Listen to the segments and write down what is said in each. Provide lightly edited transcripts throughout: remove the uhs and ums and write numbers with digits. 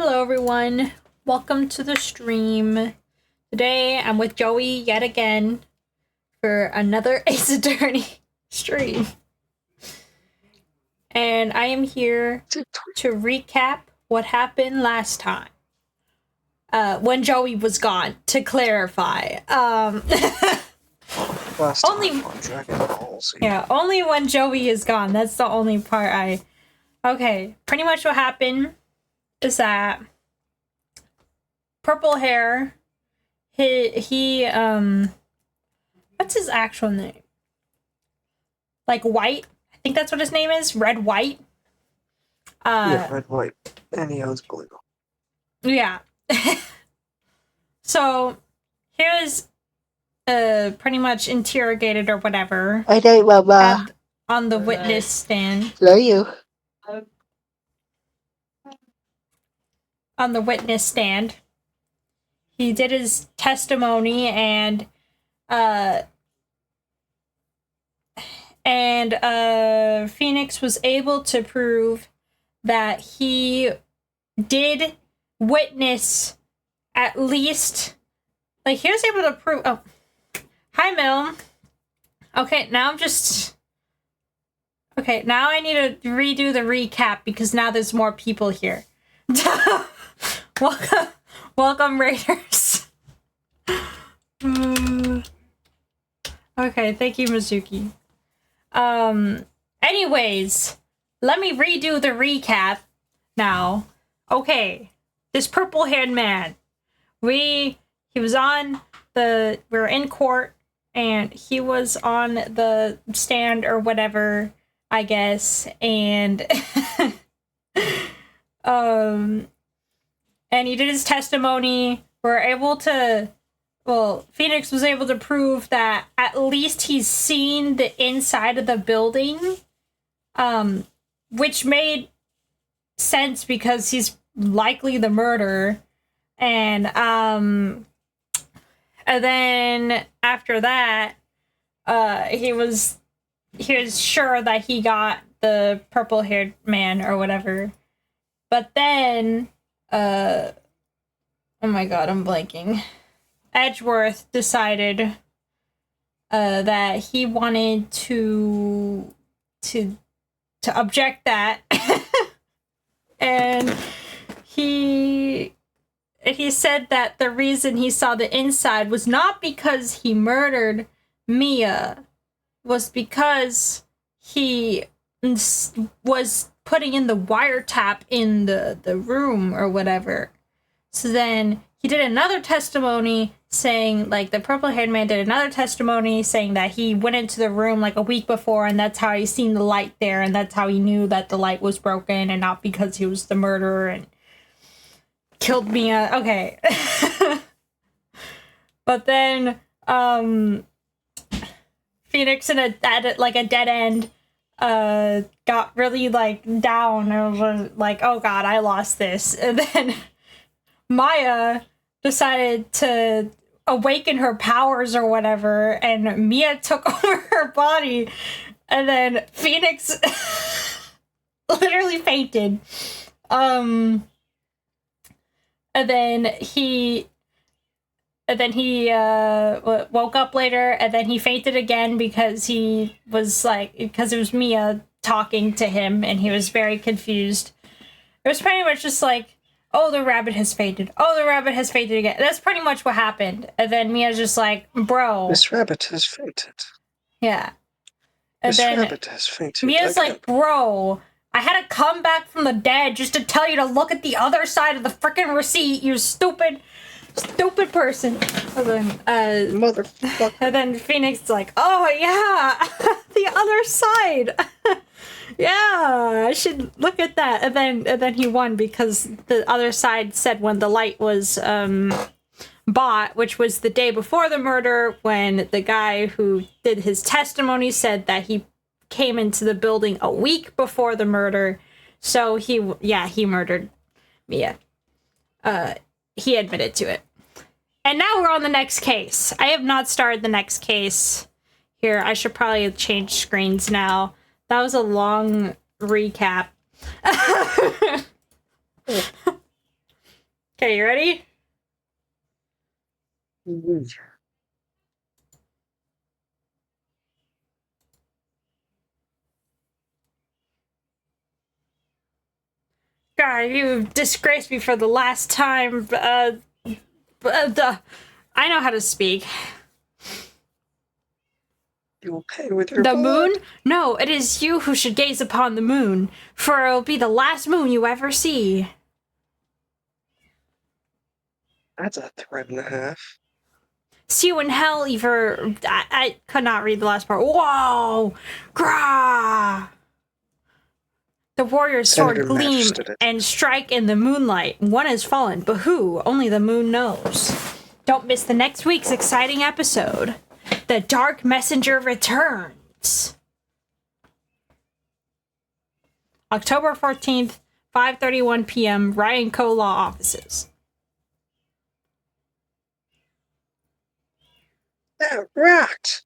Hello everyone, welcome to the stream. Today I'm with Joey yet again for another Ace Attorney stream. And I am here to recap what happened last time. When Joey was gone, to clarify. Last only on Dragon Ball Z. Yeah, only when Joey is gone. That's the only part Okay, pretty much what happened is that purple hair, he what's his actual name? Like White? I think that's what his name is. Red White. Yeah, Red White. And he owns Blue. Yeah. So he was pretty much interrogated or whatever. I don't, Mama. On the witness stand. Love you. On the witness stand. He did his testimony and Phoenix was able to prove that he did witness at least, like, he was able to prove. Oh, hi Mil. Okay, now I need to redo the recap because now there's more people here. Welcome Raiders. Okay, thank you, Mizuki. Anyways, let me redo the recap now. Okay, this purple-haired man. We were in court, and he was on the stand or whatever, I guess, and and he did his testimony. Phoenix was able to prove that at least he's seen the inside of the building, which made sense because he's likely the murderer. And then after that, he was sure that he got the purple-haired man or whatever. But then, oh my god, I'm blanking. Edgeworth decided that he wanted to object that, and he said that the reason he saw the inside was not because he murdered Mia, was because he was putting in the wiretap in the room or whatever. So then he did another testimony saying, like, the purple-haired man did another testimony saying that he went into the room like a week before and that's how he seen the light there and that's how he knew that the light was broken and not because he was the murderer and killed Mia. Okay. But then Phoenix at a dead end got really like down and was like, oh god, I lost this. And then Maya decided to awaken her powers or whatever, and Mia took over her body, and then Phoenix literally fainted. And then he woke up later, and then he fainted again because it was Mia talking to him, and he was very confused. It was pretty much just like, oh, the rabbit has fainted. Oh, the rabbit has fainted again. That's pretty much what happened. And then Mia's just like, bro. This rabbit has fainted. Yeah. And this rabbit has fainted. Mia's like, bro, I had to come back from the dead just to tell you to look at the other side of the freaking receipt, you stupid person. And then, motherfucker. And then Phoenix is like, oh, yeah, the other side. Yeah, I should look at that. And then he won because the other side said when the light was bought, which was the day before the murder, when the guy who did his testimony said that he came into the building a week before the murder. So he murdered Mia. He admitted to it. And now we're on the next case. I have not started the next case. Here, I should probably change screens now. That was a long recap. Okay, you ready? Mhm. God, you disgraced me for the last time. I know how to speak. You will pay with your The blood. moon? No, it is you who should gaze upon the moon, for it will be the last moon you ever see. That's a threat and a half. See you in hell, either. I could not read the last part. Whoa! Grah! The warrior's sword Senator gleam majested it. and strike in the moonlight. One has fallen, but who? Only the moon knows. Don't miss the next week's exciting episode. The Dark Messenger returns. October 14th, 5:31 p.m., Ryan Co. Law offices. That rocked!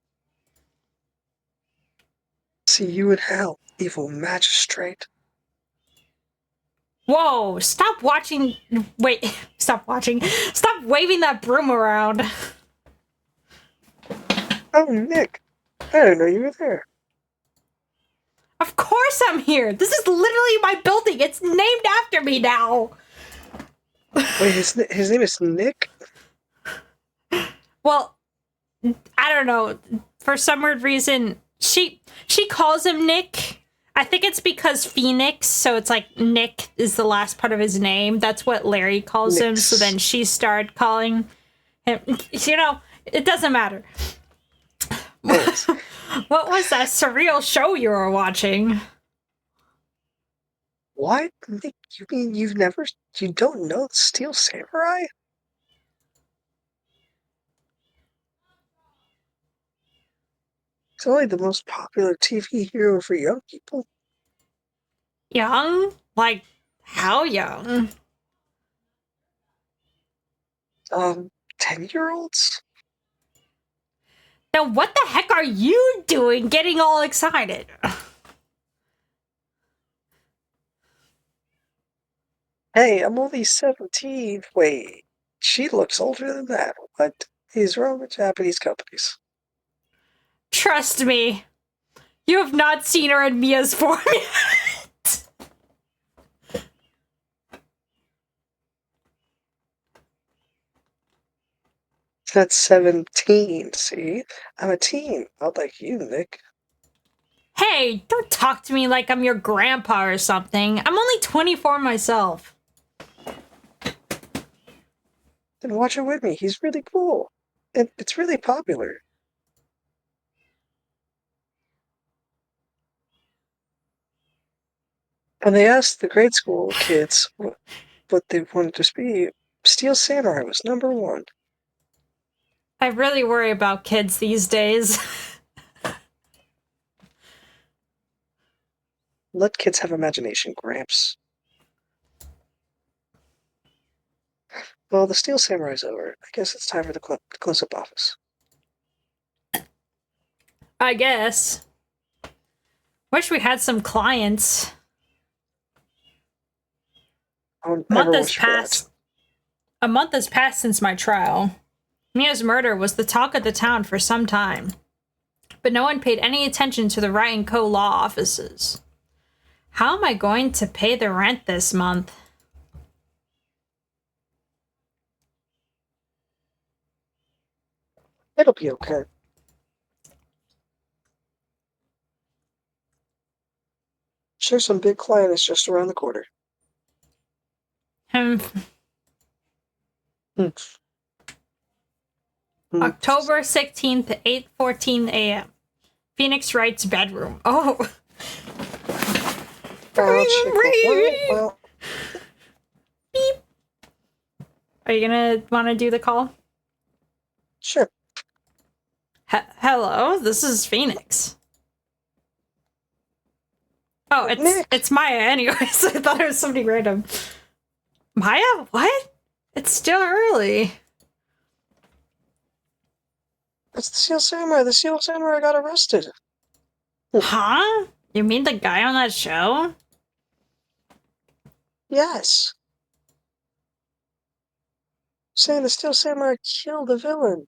See you in hell, evil magistrate. Whoa, stop watching. Wait, stop watching. Stop waving that broom around. Oh, Nick. I didn't know you were there. Of course I'm here. This is literally my building. It's named after me now. Wait, his name is Nick? Well, I don't know. For some weird reason, she calls him Nick. I think it's because Phoenix, so it's like Nick is the last part of his name. That's what Larry calls him. So then she started calling him. You know, it doesn't matter. What was that surreal show you were watching? What? Nick, you mean you don't know the Steel Samurai? It's only the most popular TV hero for young people. Young? Like, how young? 10-year-olds? Now, what the heck are you doing getting all excited? Hey, I'm only 17. Wait, she looks older than that. What is wrong with Japanese companies? Trust me, you have not seen her in Mia's form yet. That's 17, see? I'm a teen, not like you, Nick. Hey, don't talk to me like I'm your grandpa or something. I'm only 24 myself. Then watch it with me. He's really cool. And it's really popular. When they asked the grade school kids what they wanted to be, Steel Samurai was number one. I really worry about kids these days. Let kids have imagination, Gramps. Well, the Steel Samurai's over. I guess it's time for the close-up office. I guess. Wish we had some clients. A month has passed since my trial. Mia's murder was the talk of the town for some time, but no one paid any attention to the Wright & Co. law offices. How am I going to pay the rent this month? It'll be okay. Sure, some big client is just around the corner. October 16th, 8:14 a.m. Phoenix Wright's bedroom. Oh. Well, Beep. Are you gonna want to do the call? sure. Hello, this is Phoenix. Oh, it's Maya anyways. I thought it was somebody random. Maya? What? It's still early. It's the Steel Samurai. The Steel Samurai got arrested. Huh? You mean the guy on that show? Yes. saying the Steel Samurai killed the villain.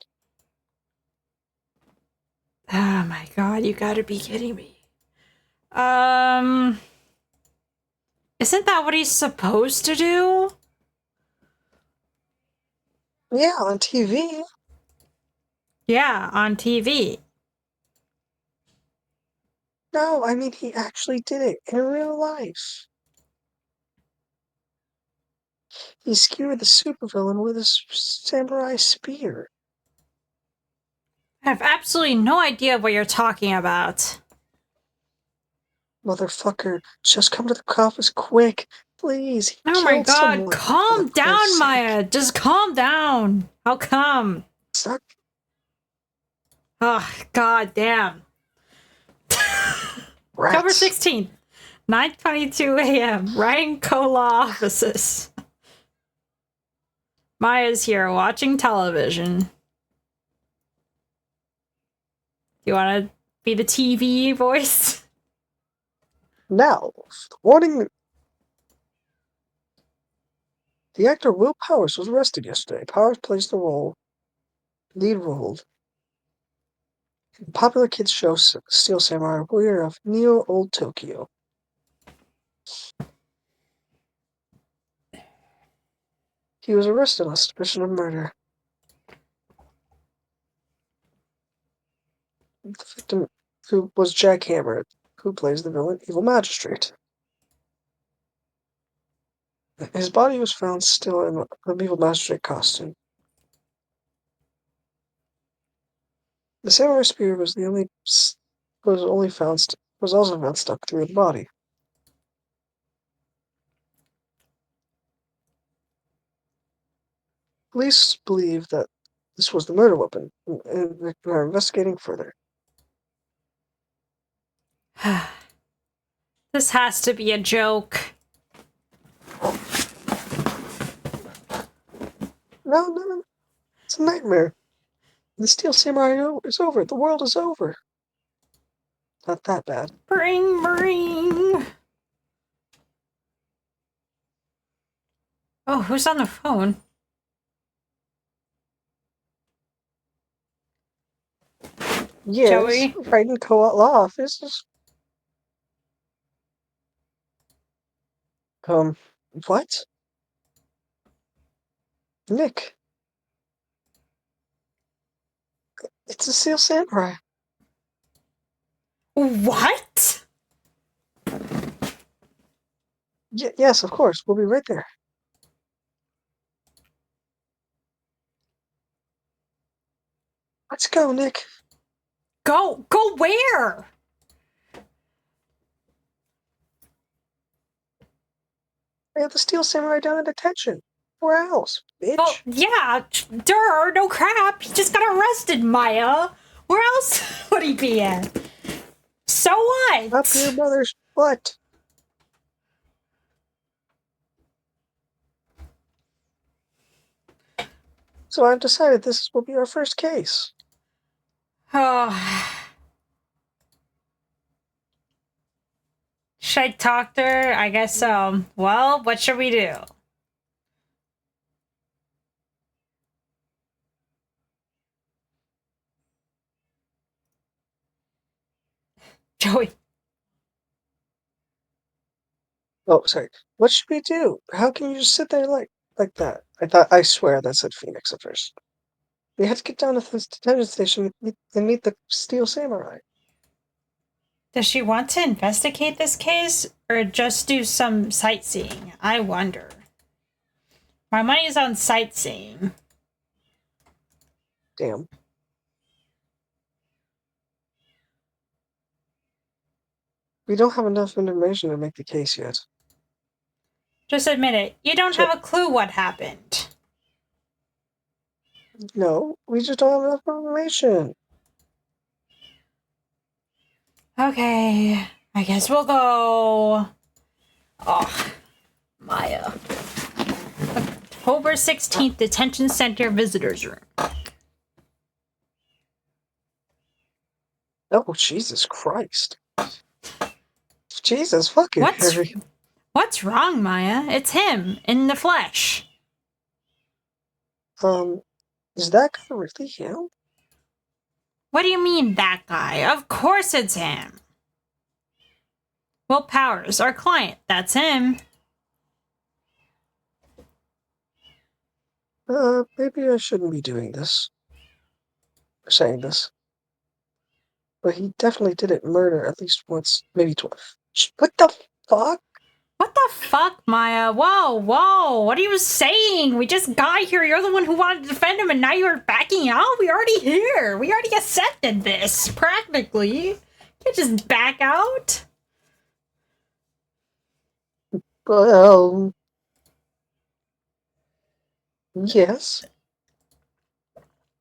Oh my god, you gotta be kidding me. Isn't that what he's supposed to do? Yeah, on TV. Yeah, on TV. No, I mean, he actually did it in real life. He skewered the supervillain with his samurai spear. I have absolutely no idea what you're talking about. Motherfucker, just come to the office quick. Please, he Oh my killed god, someone. For calm Christ's down, sake. Maya. Just calm down. How come? Stop. Oh, god damn. October Rats. 16th, 9:22 a.m. Ryan Cola offices. Maya's here watching television. You want to be the TV voice? Now, warning. The actor Will Powers was arrested yesterday. Powers plays the lead role in the popular kids show Steel Samurai Warrior of Neo Old Tokyo. He was arrested on suspicion of murder. The victim, who was Jack Hammer, who plays the villain, Evil Magistrate. His body was found still in the Evil Magistrate costume. The samurai spear was also found stuck through the body. Police believe that this was the murder weapon and are investigating further. This has to be a joke. No, it's a nightmare. The Steel Samurai is over. The world is over. Not that bad. Bring, bring. Oh, who's on the phone? Yes, Joey? right in co-law office. What? Nick. It's a Steel Samurai. What? Yes, of course. We'll be right there. Let's go, Nick. Go where? They have the Steel Samurai down in detention. Where else, bitch? Oh, yeah, no crap. He just got arrested, Maya. Where else would he be at? So what? Up your mother's butt. So I've decided this will be our first case. Oh. Should I talk to her? I guess so. Well, what should we do? Joey. Oh, sorry. What should we do? How can you just sit there like that? I swear that said Phoenix at first. We have to get down to the detention station and meet the Steel Samurai. Does she want to investigate this case or just do some sightseeing? I wonder. My money's on sightseeing. Damn. We don't have enough information to make the case yet. Just admit it. You don't have a clue what happened. No, we just don't have enough information. Okay. I guess we'll go. Oh, Maya. October 16th, Detention Center Visitors Room. Oh, Jesus Christ. Jesus fucking Harry. What's wrong, Maya? It's him, in the flesh. Is that guy really him? What do you mean, that guy? Of course it's him. Will Powers, our client. That's him. Maybe I shouldn't be doing this. Or saying this. But he definitely didn't murder at least once, maybe twice. What the fuck? What the fuck, Maya? Whoa. What are you saying? We just got here. You're the one who wanted to defend him, and now you're backing out? We already here. We already accepted this, practically. You can't just back out. Well, yes.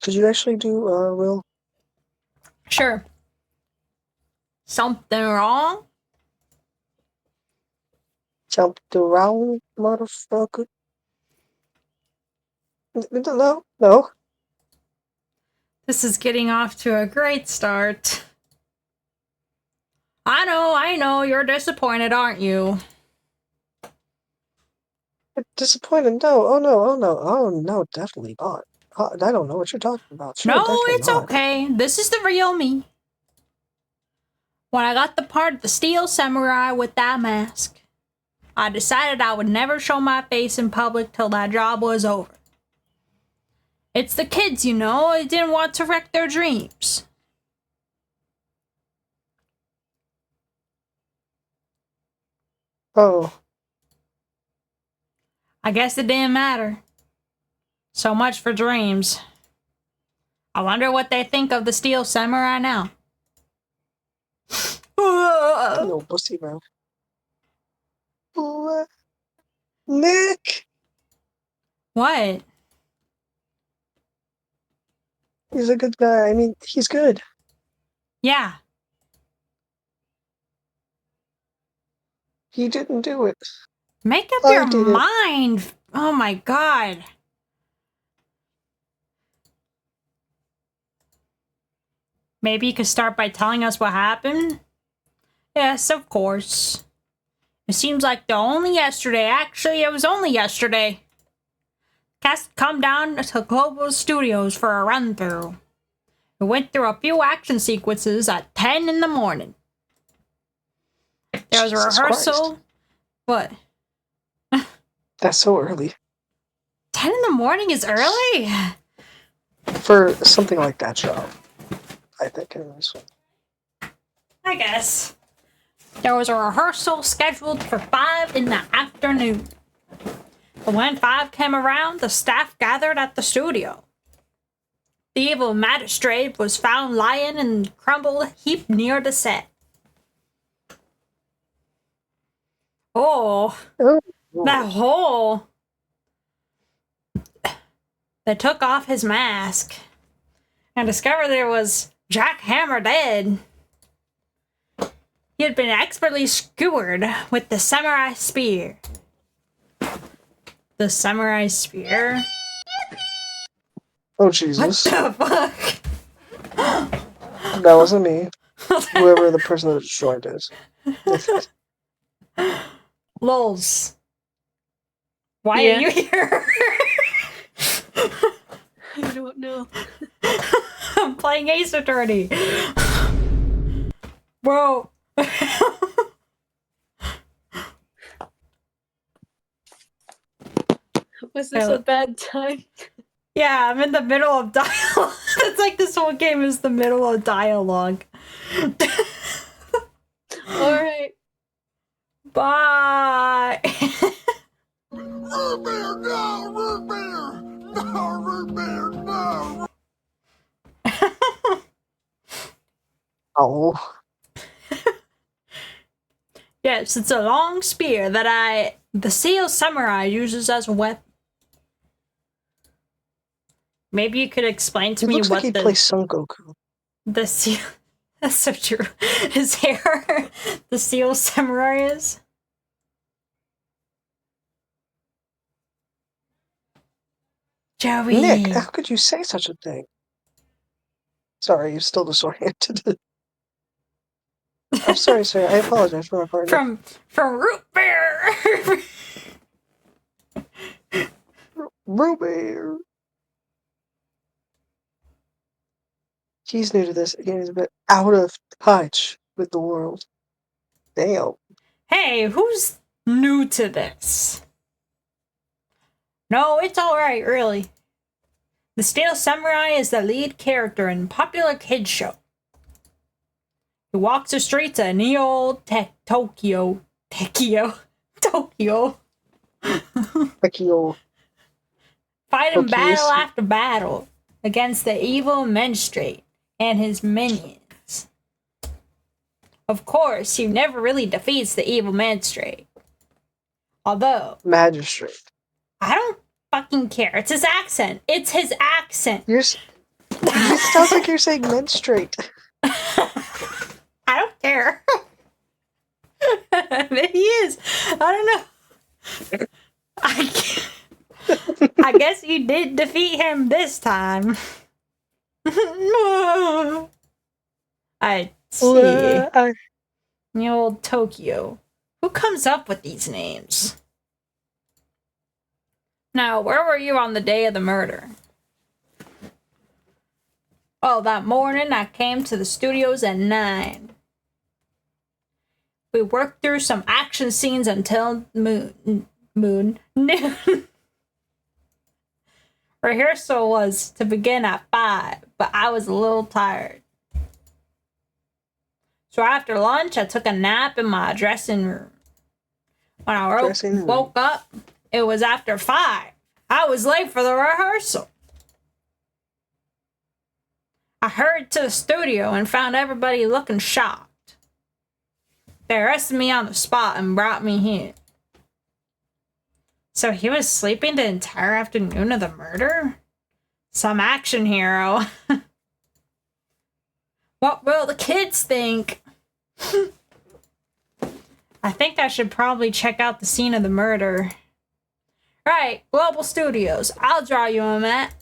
Could you actually do, Will? Sure. Something wrong? Jumped around, motherfucker. No. This is getting off to a great start. I know, you're disappointed, aren't you? Disappointed? No. Oh no, definitely not. I don't know what you're talking about. Sure, No, definitely it's not. okay. This is the real me. When I got the part of the Steel Samurai with that mask, I decided I would never show my face in public till that job was over. It's the kids, you know, I didn't want to wreck their dreams. Oh. I guess it didn't matter. So much for dreams. I wonder what they think of the Steel Samurai now. No pussy mouth. Nick! What? He's a good guy. I mean, he's good. Yeah. He didn't do it. Make up I your did it. mind. Oh my god. Maybe you could start by telling us what happened? Yes, of course. It seems like it was only yesterday. Cast come down to Global Studios for a run-through. We went through a few action sequences at 10 in the morning. There was a Jesus rehearsal. Christ. What? That's so early. 10 in the morning is early? For something like that job, I think anyways. I guess. There was a rehearsal scheduled for 5 in the afternoon. But when 5 came around, the staff gathered at the studio. The evil magistrate was found lying in a crumbled heap near the set. Oh, that hole. They took off his mask and discovered there was Jack Hammer dead. He had been expertly skewered with the samurai spear. The samurai spear? Oh, Jesus. What the fuck? That wasn't me. Whoever the person that destroyed is. Lols. Why Yeah. are you here? I don't know. I'm playing Ace Attorney. Bro. Was this a bad time? Yeah, I'm in the middle of dialogue. It's like this whole game is the middle of dialogue. Alright. Bye. Root beer, no! Root beer! No, root beer, no! Oh. Yes, it's a long spear that the Seal Samurai uses as a weapon. Maybe you could explain to It me looks what like he plays Son Goku. the Seal... That's so true. His hair, the Seal Samurai is. Joey. Nick, how could you say such a thing? Sorry, you're still disoriented. I'm sorry, sir. I apologize for my partner. From root beer. Root beer. He's new to this, and he's a bit out of touch with the world. Damn. Hey, who's new to this? No, it's alright, really. The Steel Samurai is the lead character in a popular kids show. He walks the streets of Tokyo. Akio. Fighting battle Tokiyoshi. after battle against the evil magistrate and his minions. Of course, he never really defeats the evil magistrate. Although, Magistrate. I don't fucking care. It's his accent. It's his accent. It sounds like you're saying menstruate. I don't care. Maybe he is. I don't know. I guess you did defeat him this time. I see. The old Tokyo. Who comes up with these names? Now, where were you on the day of the murder? Oh, that morning I came to the studios at 9. We worked through some action scenes until noon. Rehearsal was to begin at 5, but I was a little tired. So after lunch, I took a nap in my dressing room. When I woke up, it was after 5. I was late for the rehearsal. I hurried to the studio and found everybody looking shocked. They arrested me on the spot and brought me here. So he was sleeping the entire afternoon of the murder? Some action hero. What will the kids think? I think I should probably check out the scene of the murder. Right, Global Studios. I'll draw you a map.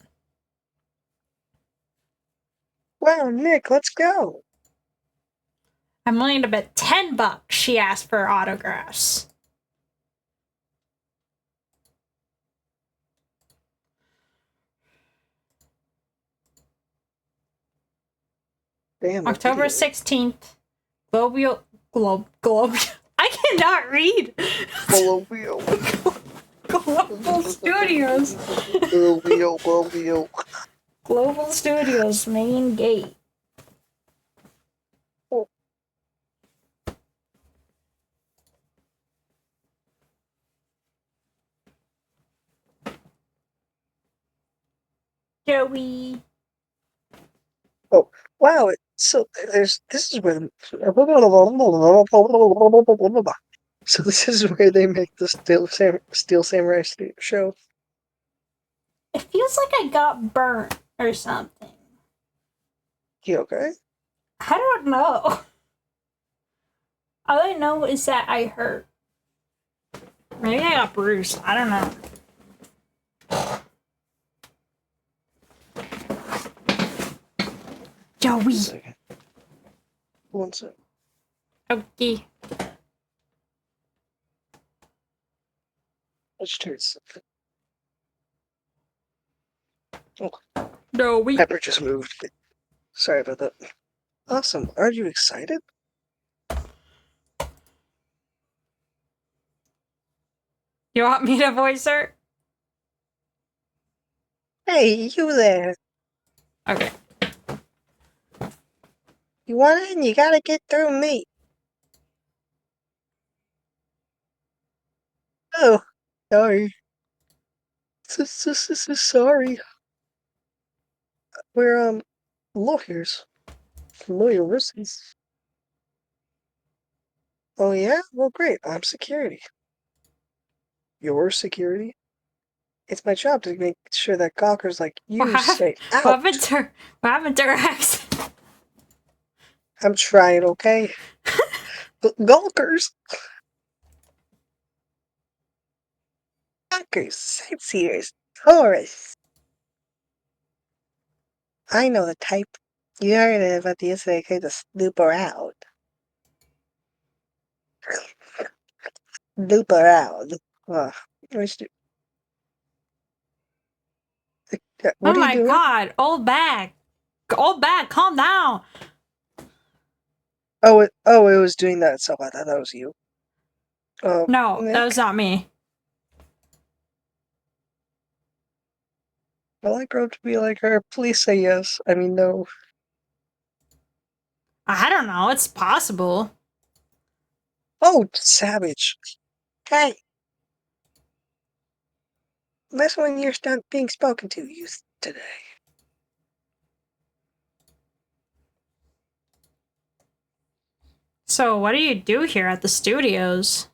Wow, Nick, let's go. I'm willing to bet $10 she asked for autographs. Damn. October 16th. Global. I cannot read. Global. Global Studios. Global. Global Studios main gate. Oh. Joey. Oh, wow. So this is where so this is where they make the Steel Samurai show. It feels like I got burnt or something. You okay? I don't know. All I know is that I hurt. Maybe I got bruised. I don't know. Joey. One sec. Okay. Let's turn something. Joey. Pepper just moved. Sorry about that. Awesome. Aren't you excited? You want me to voice her? Hey, you there. Okay. You want in? You gotta get through me. Oh, sorry. Sorry. We're, lawyers. Lawyers. Oh, yeah? Well, great. I'm security. Your security? It's my job to make sure that gawkers like you stay out. What happened to her accent? I'm trying, okay? Gawkers! Gawkers, sightseers, tourists. I know the type. You heard about the yesterday came to snoop around. Snoop around. What Oh are you my doing? god, old bag. Old bat, calm down. it was doing that itself. I thought that was you. No, Nick? that was not me. Will I grow up to be like her? Please say yes. I mean, no. I don't know. It's possible. Oh, savage. Hey. Listen when you're being spoken to, youth, today. So, what do you do here at the studios?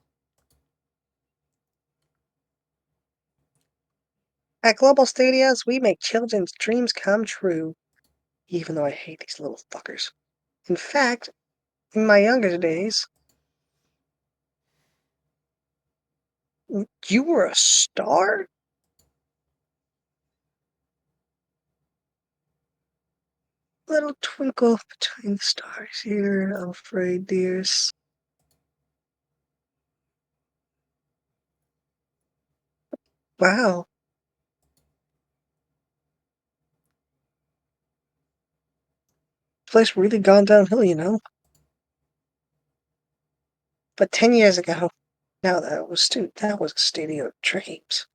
At Global Studios, we make children's dreams come true. Even though I hate these little fuckers. In fact, in my younger days, you were a star? Little twinkle between the stars here, I'm afraid, dears. Wow. This place really gone downhill, you know? But 10 years ago, now that was a studio of dreams.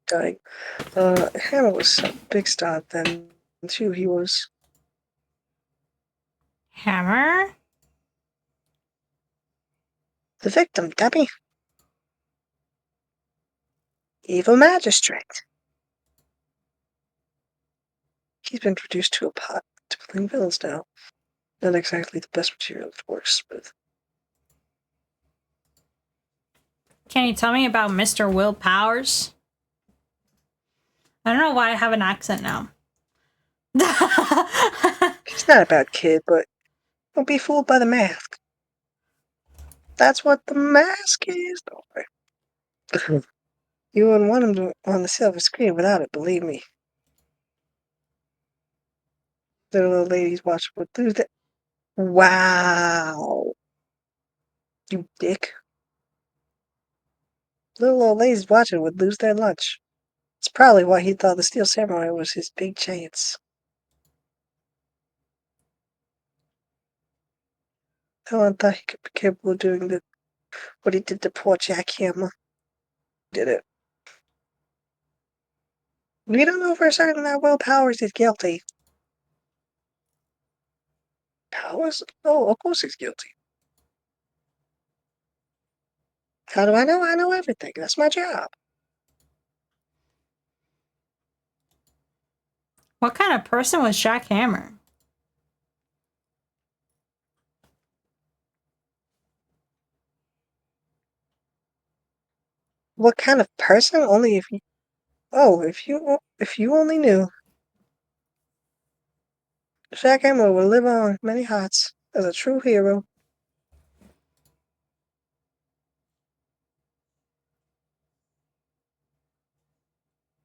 Dying. Hammer was a big star then, too. He was. Hammer? The victim, Debbie. Evil magistrate. He's been reduced to a pot to playing villains now. Not exactly the best material to work with. Can you tell me about Mr. Will Powers? I don't know why I have an accent now. He's not a bad kid, but don't be fooled by the mask. That's what the mask is. Don't worry. You wouldn't want him to on the silver screen without it, believe me. The little ladies watch with lose that. Wow. You dick. Little old ladies watching would lose their lunch. It's probably why he thought the Steel Samurai was his big chance. No one thought he could be capable of doing what he did to poor Jack Hammer. Did it. We don't know for certain that Will Powers is guilty. Powers? Oh, of course he's guilty. How do I know? I know everything. That's my job. What kind of person was Jack Hammer? What kind of person? Only if you. Oh, if you only knew. Jack Hammer will live on many hearts as a true hero.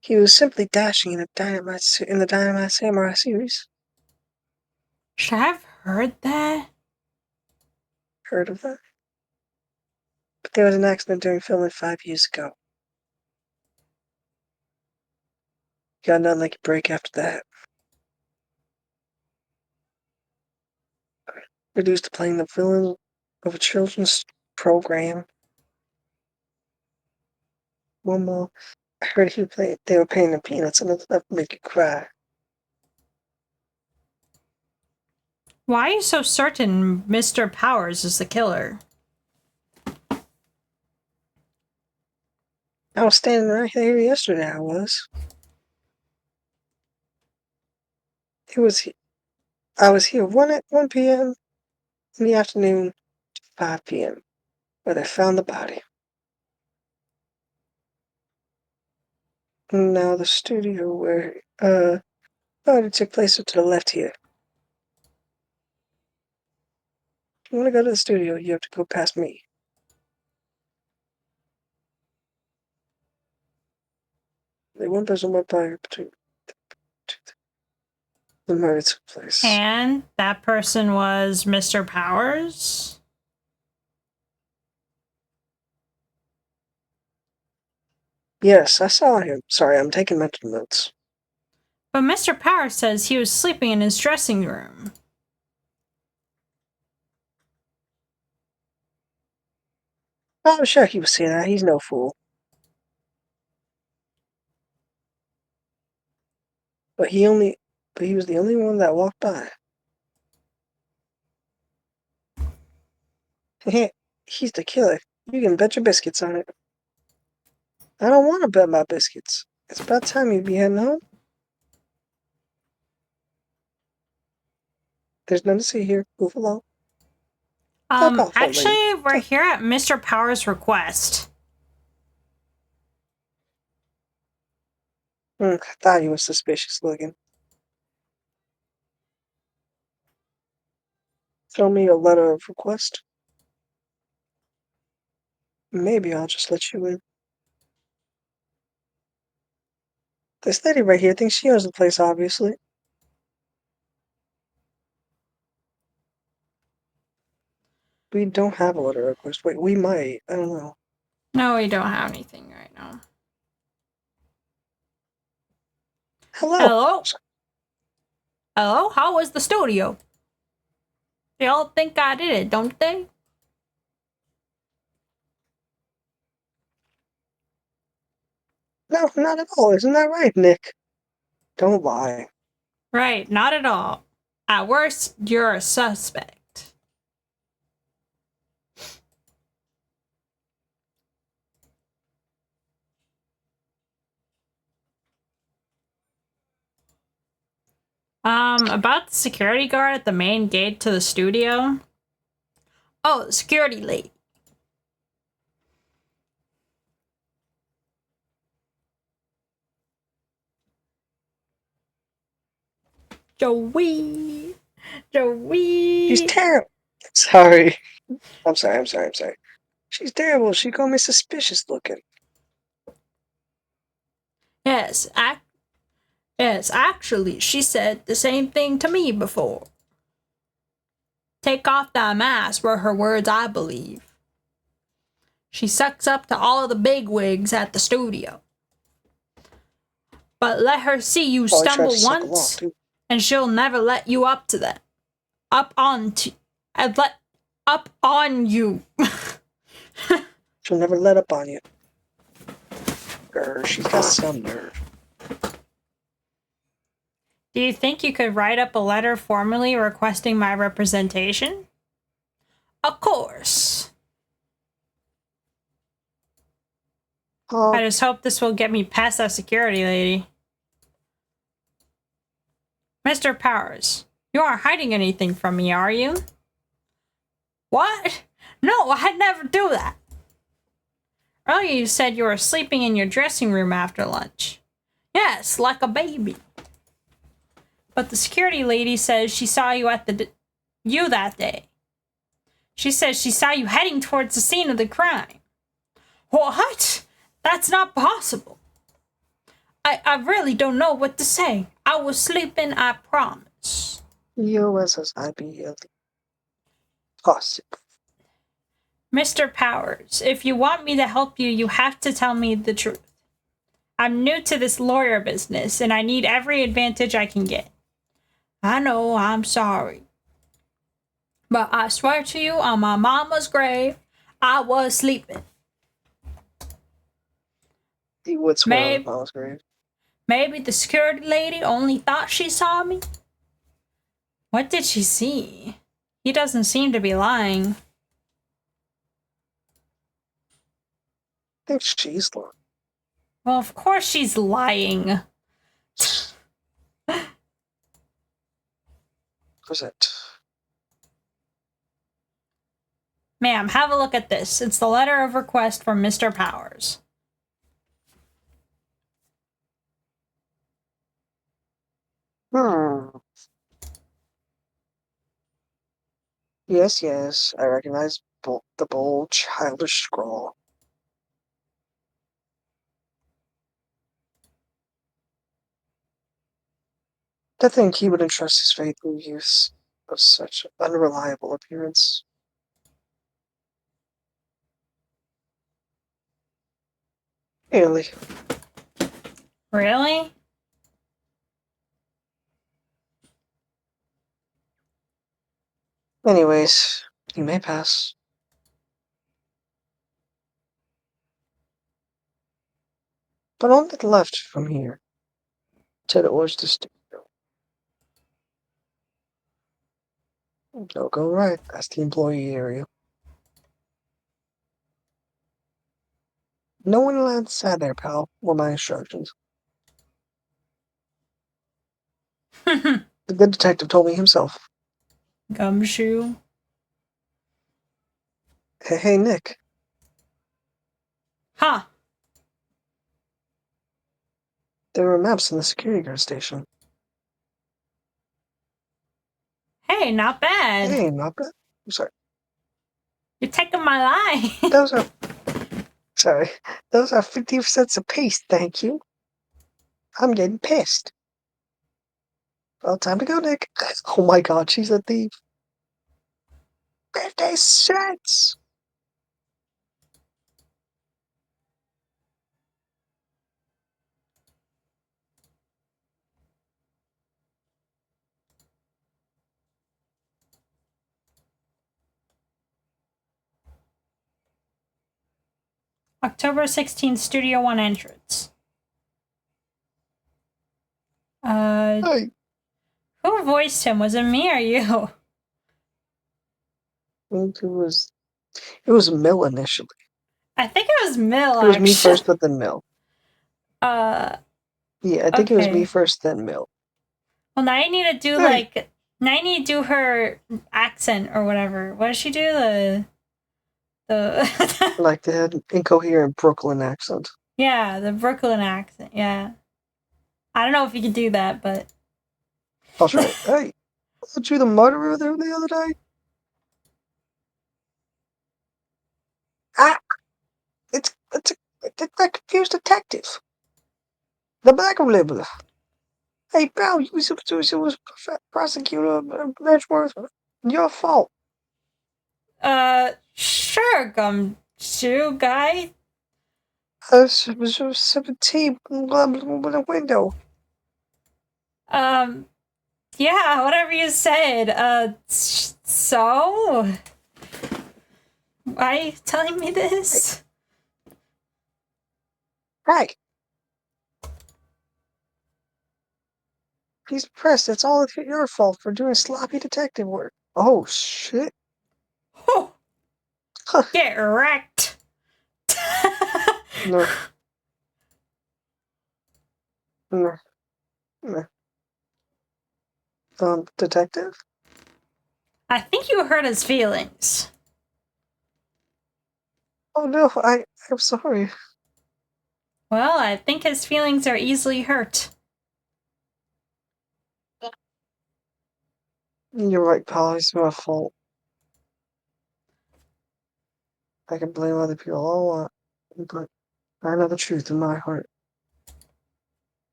He was simply dashing in the Dynamite Samurai series. Should I have heard that? Heard of that? But there was an accident during filming 5 years ago. Got nothing like a break after that. Reduced to playing the villain of a children's program. One more. I heard they were paying him peanuts and that would make you cry. Why are you so certain Mr. Powers is the killer? I was standing right here yesterday, I was. I was here 1 p.m. in the afternoon to 5 p.m. where they found the body. And now the studio where it took place to the left here. If you want to go to the studio, you have to go past me. The one person went by between the murder took place. And that person was Mr. Powers? Yes, I saw him. Sorry, I'm taking mental notes. But Mr. Power says he was sleeping in his dressing room. I'm sure he was saying that. He's no fool. But he was the only one that walked by. He's the killer. You can bet your biscuits on it. I don't want to bet my biscuits. It's about time you'd be heading home. There's nothing to see here. Move along. Fuck off, old lady. Actually, we're here at Mr. Power's request. I thought he was suspicious looking. Throw me a letter of request. Maybe I'll just let you in. This lady right here thinks she owns the place, obviously. We don't have a letter of request. Wait, we might. I don't know. No, we don't have anything right now. Hello. Hello? Hello? How was the studio? They all think I did it, don't they? No, not at all. Isn't that right, Nick? Don't lie. Right, not at all. At worst, you're a suspect. About the security guard at the main gate to the studio. Oh, the security lady. Joey. She's terrible. Sorry. I'm sorry. She's terrible. She called me suspicious looking. Yes, actually, she said the same thing to me before. Take off that mask were her words, I believe. She sucks up to all of the bigwigs at the studio. But let her see you Probably tried stumble to suck once, along, too. and she'll never let you up to them. Up on you. She'll never let up on you. Grr, she's got some nerve. Do you think you could write up a letter formally requesting my representation? Of course. I just hope this will get me past that security lady. Mr. Powers, you aren't hiding anything from me, are you? What? No, I'd never do that. Earlier you said you were sleeping in your dressing room after lunch. Yes, like a baby. But the security lady says she saw you at you that day. She says she saw you heading towards the scene of the crime. What? That's not possible. I really don't know what to say. I was sleeping, I promise. USSIB gossip. Mr. Powers, if you want me to help you, you have to tell me the truth. I'm new to this lawyer business, and I need every advantage I can get. I know, I'm sorry. But I swear to you, on my mama's grave, I was sleeping. He would swear on mama's grave. Maybe the security lady only thought she saw me? What did she see? He doesn't seem to be lying. I think she's lying. Well, of course she's lying. What's it? Ma'am, have a look at this. It's the letter of request from Mr. Powers. Yes, I recognize the bold, childish scrawl. To think he would entrust his fate in youths of such unreliable appearance. Really? Really? Anyways, you may pass. But on the left from here, to the oyster studio. Don't go right. That's the employee area. No one allowed inside there, pal. Were my instructions. The good detective told me himself. Gumshoe. Hey, Nick. Huh. There were maps in the security guard station. Hey, not bad. Hey, not bad. I'm sorry. You're taking my line. Those are... Sorry. Those are 50 cents apiece, thank you. I'm getting pissed. Well, time to go, Nick. Oh my god, she's a thief. 50 cents! October 16th, Studio One entrance. Hey. Who voiced him? Was it me or you? It was Mill initially. I think it was Mill, It was actually. me first, but then Mill. Yeah, I think it was me Okay. first, then Mill. Well, now you need to do, Hey. now you need to do her accent or whatever. What does she do? The... Like the incoherent Brooklyn accent. yeah, the Brooklyn accent, yeah. I don't know if you can do that, but... I'll try it. Hey, wasn't you the murderer there the other day? Ah! It's that confused detective. The black label. Hey, pal, you was prosecutor Benchworth. Your fault. Sure, Gumshoe guy. I was 17 with a window. Yeah, whatever you said. So? Why are you telling me this? Hey. He's pressed. It's all your fault for doing sloppy detective work. Oh, shit. Oh, get wrecked. No. No. No. Detective? I think you hurt his feelings. Oh, no, I'm sorry. Well, I think his feelings are easily hurt. You're right, pal. It's my fault. I can blame other people all I want, but I know the truth in my heart.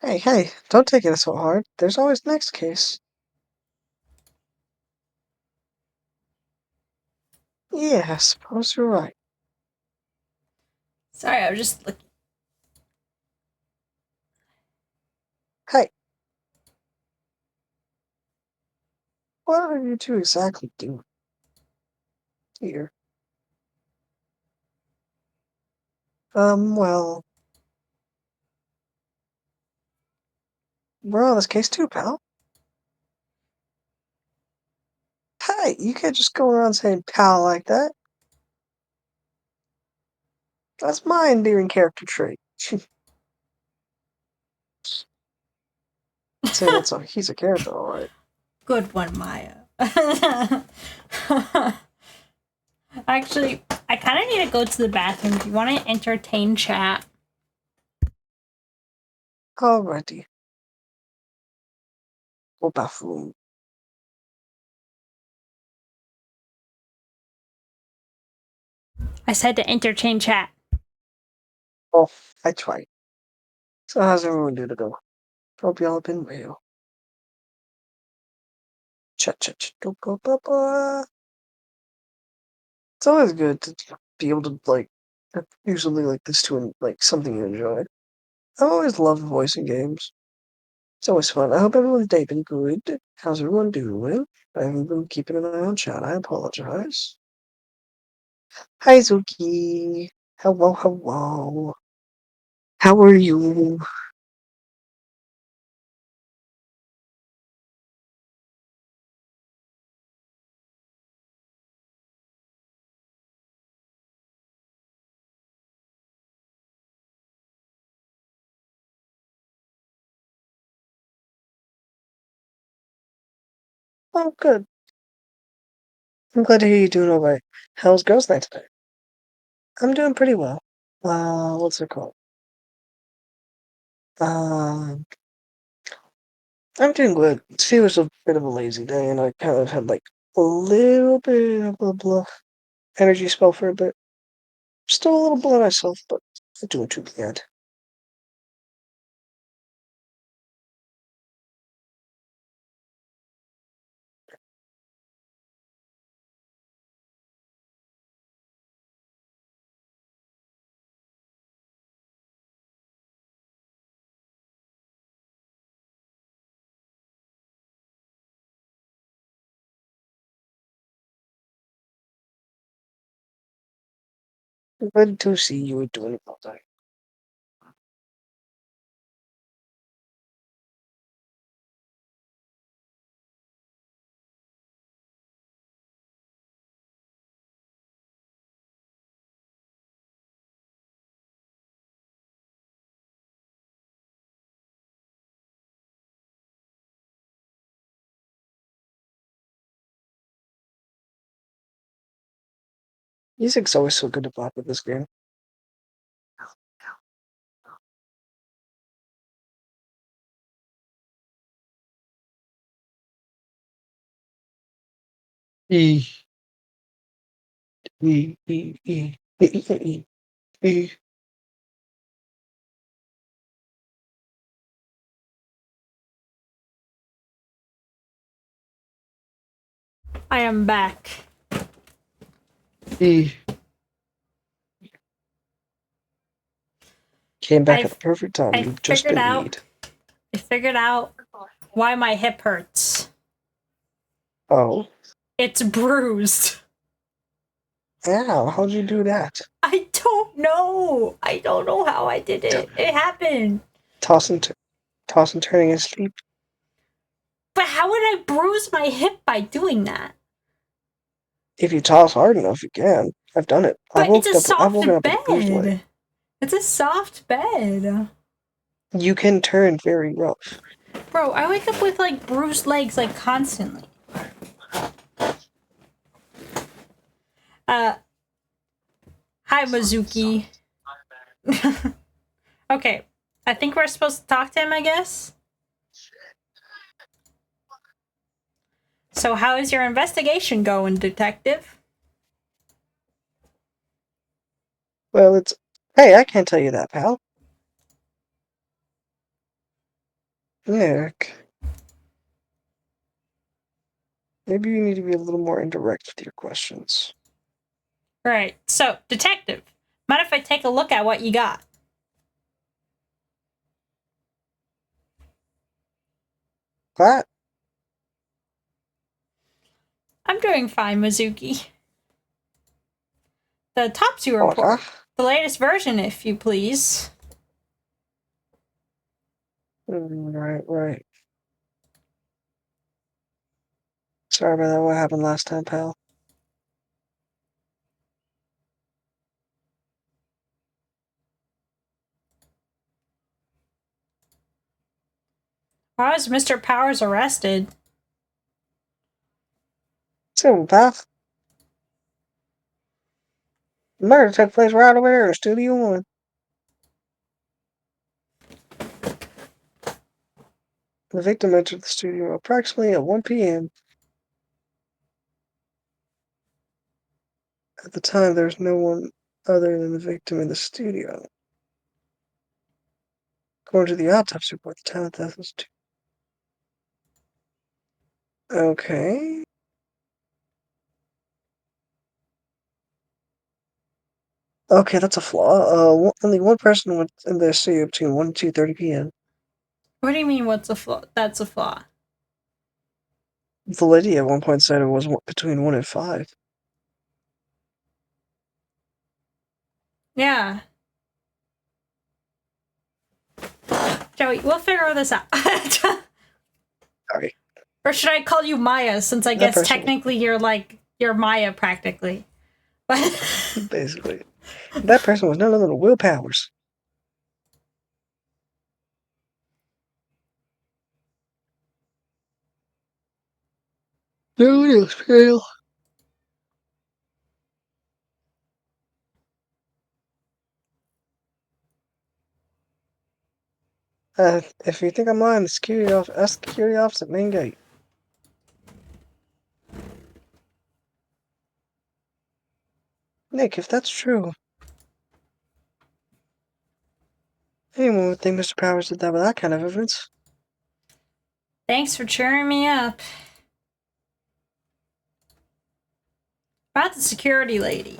Hey, don't take it so hard. There's always the next case. Yeah, I suppose you're right. Sorry, I was just looking. Hey, what are you two exactly doing here? Well, we're on this case too, pal. Hey, you can't just go around saying pal like that. That's my endearing character trait. Say he's a character, alright. Good one, Maya. Actually, I kind of need to go to the bathroom. Do you want to entertain chat? Alrighty. Go bathroom. I said to entertain chat. Oh, I tried. So how's everyone doing today? Hope y'all have been well. Cha-cha-cha-do-ba-ba-ba. It's always good to be able to, do something like this to, something you enjoy. I've always loved voicing games. It's always fun. I hope everyone's day been good. How's everyone doing? I haven't been keeping an eye on chat. I apologize. Hi, Zuki. Hello, hello. How are you? Oh, good. I'm glad to hear you're doing all right. How's girls' night today? I'm doing pretty well. What's it called? Um, I'm doing good. Today was a bit of a lazy day, and I kind of had like a little bit of a blah energy spell for a bit. Still a little below myself, but not doing too bad. Good to see you doing well today. Music's always so good to pop with this game. E E E E E E E. I am back. E. Came back at I've- the perfect time. I You've just figured been out. need. I figured out why my hip hurts. Oh. It's bruised. Ow, how'd you do that? I don't know. I don't know how I did it. It happened. Toss and turning asleep. But how would I bruise my hip by doing that? If you toss hard enough, you can. I've done it. But it's a I've soft woken up with a bruised leg. bed. It's a soft bed. You can turn very rough. Bro, I wake up with like bruised legs like constantly. Hi Mizuki. Okay. I think we're supposed to talk to him, I guess. So how is your investigation going, detective? Well, it's... Hey, I can't tell you that, pal. Nick. Maybe you need to be a little more indirect with your questions. Right. So, detective, mind if I take a look at what you got? What? I'm doing fine, Mizuki. The autopsy report. What? The latest version, if you please. Right. Sorry about that. What happened last time, pal? Why was Mr. Powers arrested? Simple, pal. The murder took place right over there in Studio 1. The victim entered the studio approximately at 1 p.m. At the time, there was no one other than the victim in the studio. According to the autopsy report, the time of death was 2. Okay. Okay, that's a flaw. Only one person went in the studio between 1 and 2:30 p.m. What do you mean, what's a flaw? That's a flaw. Validity at one point said it was between 1 and 5. Yeah. Joey, we'll figure this out. Sorry. Or should I call you Maya, since I guess technically you're Maya practically. But basically. That person was none other than Will Powers. No, it was pale. If you think I'm lying, ask the security officer at main gate. Nick, if that's true, anyone would think Mr. Powers did that with that kind of evidence. thanks for cheering me up. About the security lady.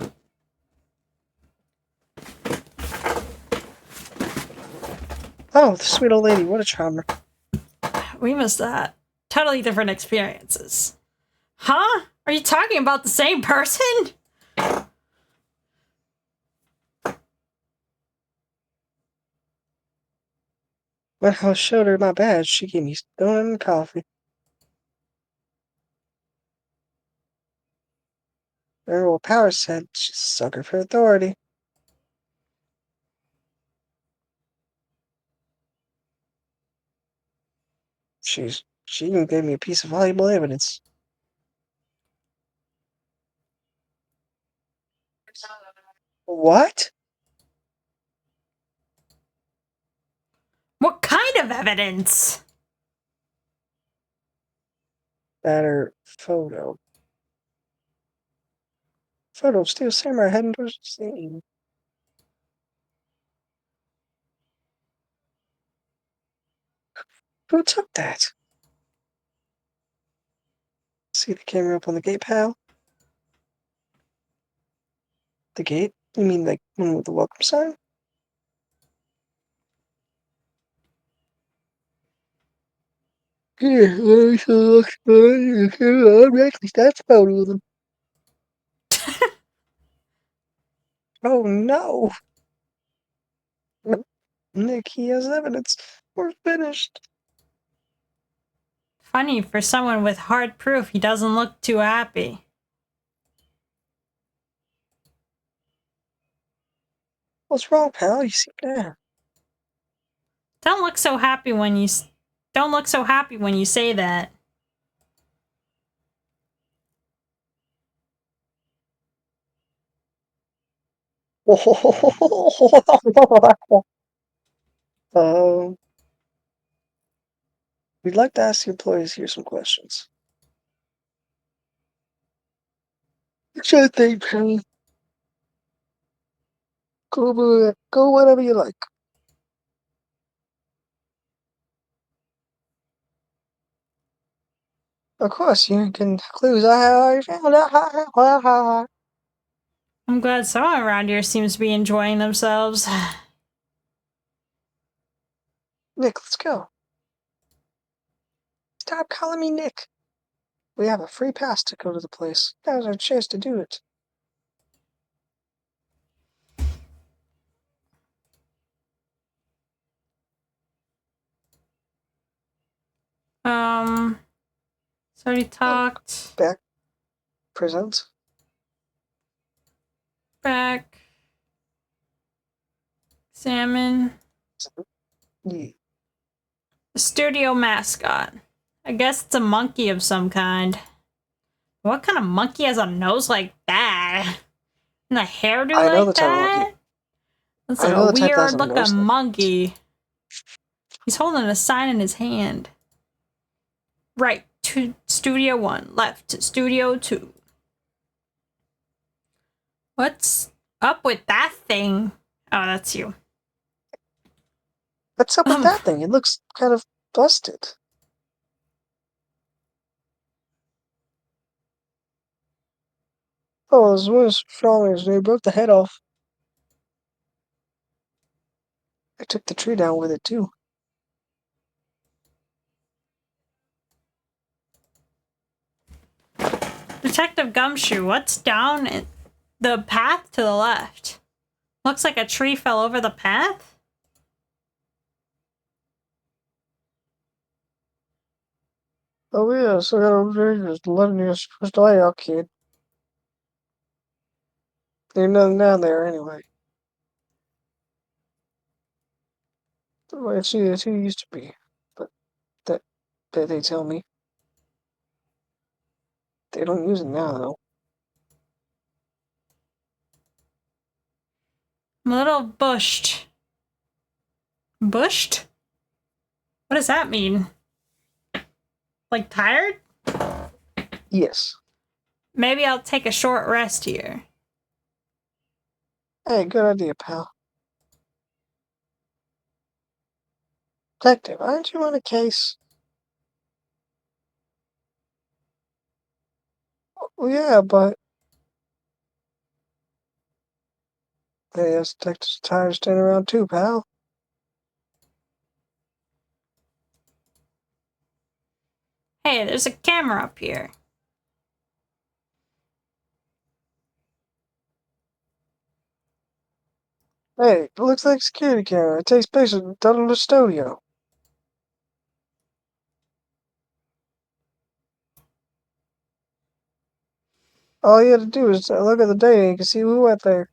Oh, the sweet old lady, what a charmer. We must have totally different experiences. Huh? Are you talking about the same person? When I showed her my badge, she gave me donut and coffee. Remember what Powers said, she's a sucker for authority. She even gave me a piece of valuable evidence. What? What kind of evidence? That her photo. Photo of Steel Samurai heading towards the scene. Who took that? See the camera up on the gate, pal? The gate? You mean like one with the welcome sign? Yeah, let me look. Actually, that's a photo of them. Oh no! Nick, he has evidence. We're finished. Funny, for someone with hard proof, he doesn't look too happy. What's wrong, pal? You seem down. Don't look so happy when you say that. Um, we'd like to ask the employees here some questions. Sure thing, pal. Go whatever you like. Of course, you can clues. I already found out. I'm glad someone around here seems to be enjoying themselves. Nick, let's go. Stop calling me Nick. We have a free pass to go to the place. Now's our chance to do it. Already talked. Back. Present. Back. Salmon. Yeah. The studio mascot. I guess it's a monkey of some kind. What kind of monkey has a nose like that? And a hairdo I know like the type of that? monkey. That's I like know a the type that has weird a nose looking like monkey. He's holding a sign in his hand. Right to Studio 1, left to Studio 2. What's up with that thing? Oh, that's you. What's up with that thing? It looks kind of busted. Oh, this was strong as they broke the head off. I took the tree down with it too. Detective Gumshoe, what's down the path to the left? Looks like a tree fell over the path? Oh yeah, so I got over there, just 11 years first delay out, kid. There's nothing down there anyway. Well, it's who it used to be, but that they tell me they don't use it now though. I'm a little bushed. Bushed? What does that mean? Like tired? Yes. Maybe I'll take a short rest here. Hey, good idea, pal. Detective, aren't you on a case? Well, yeah, but hey, this detective's tired of standing around too, pal. Hey, there's a camera up here. Hey, it looks like a security camera. It takes place in the studio. All you had to do is look at the data and you can see who went there.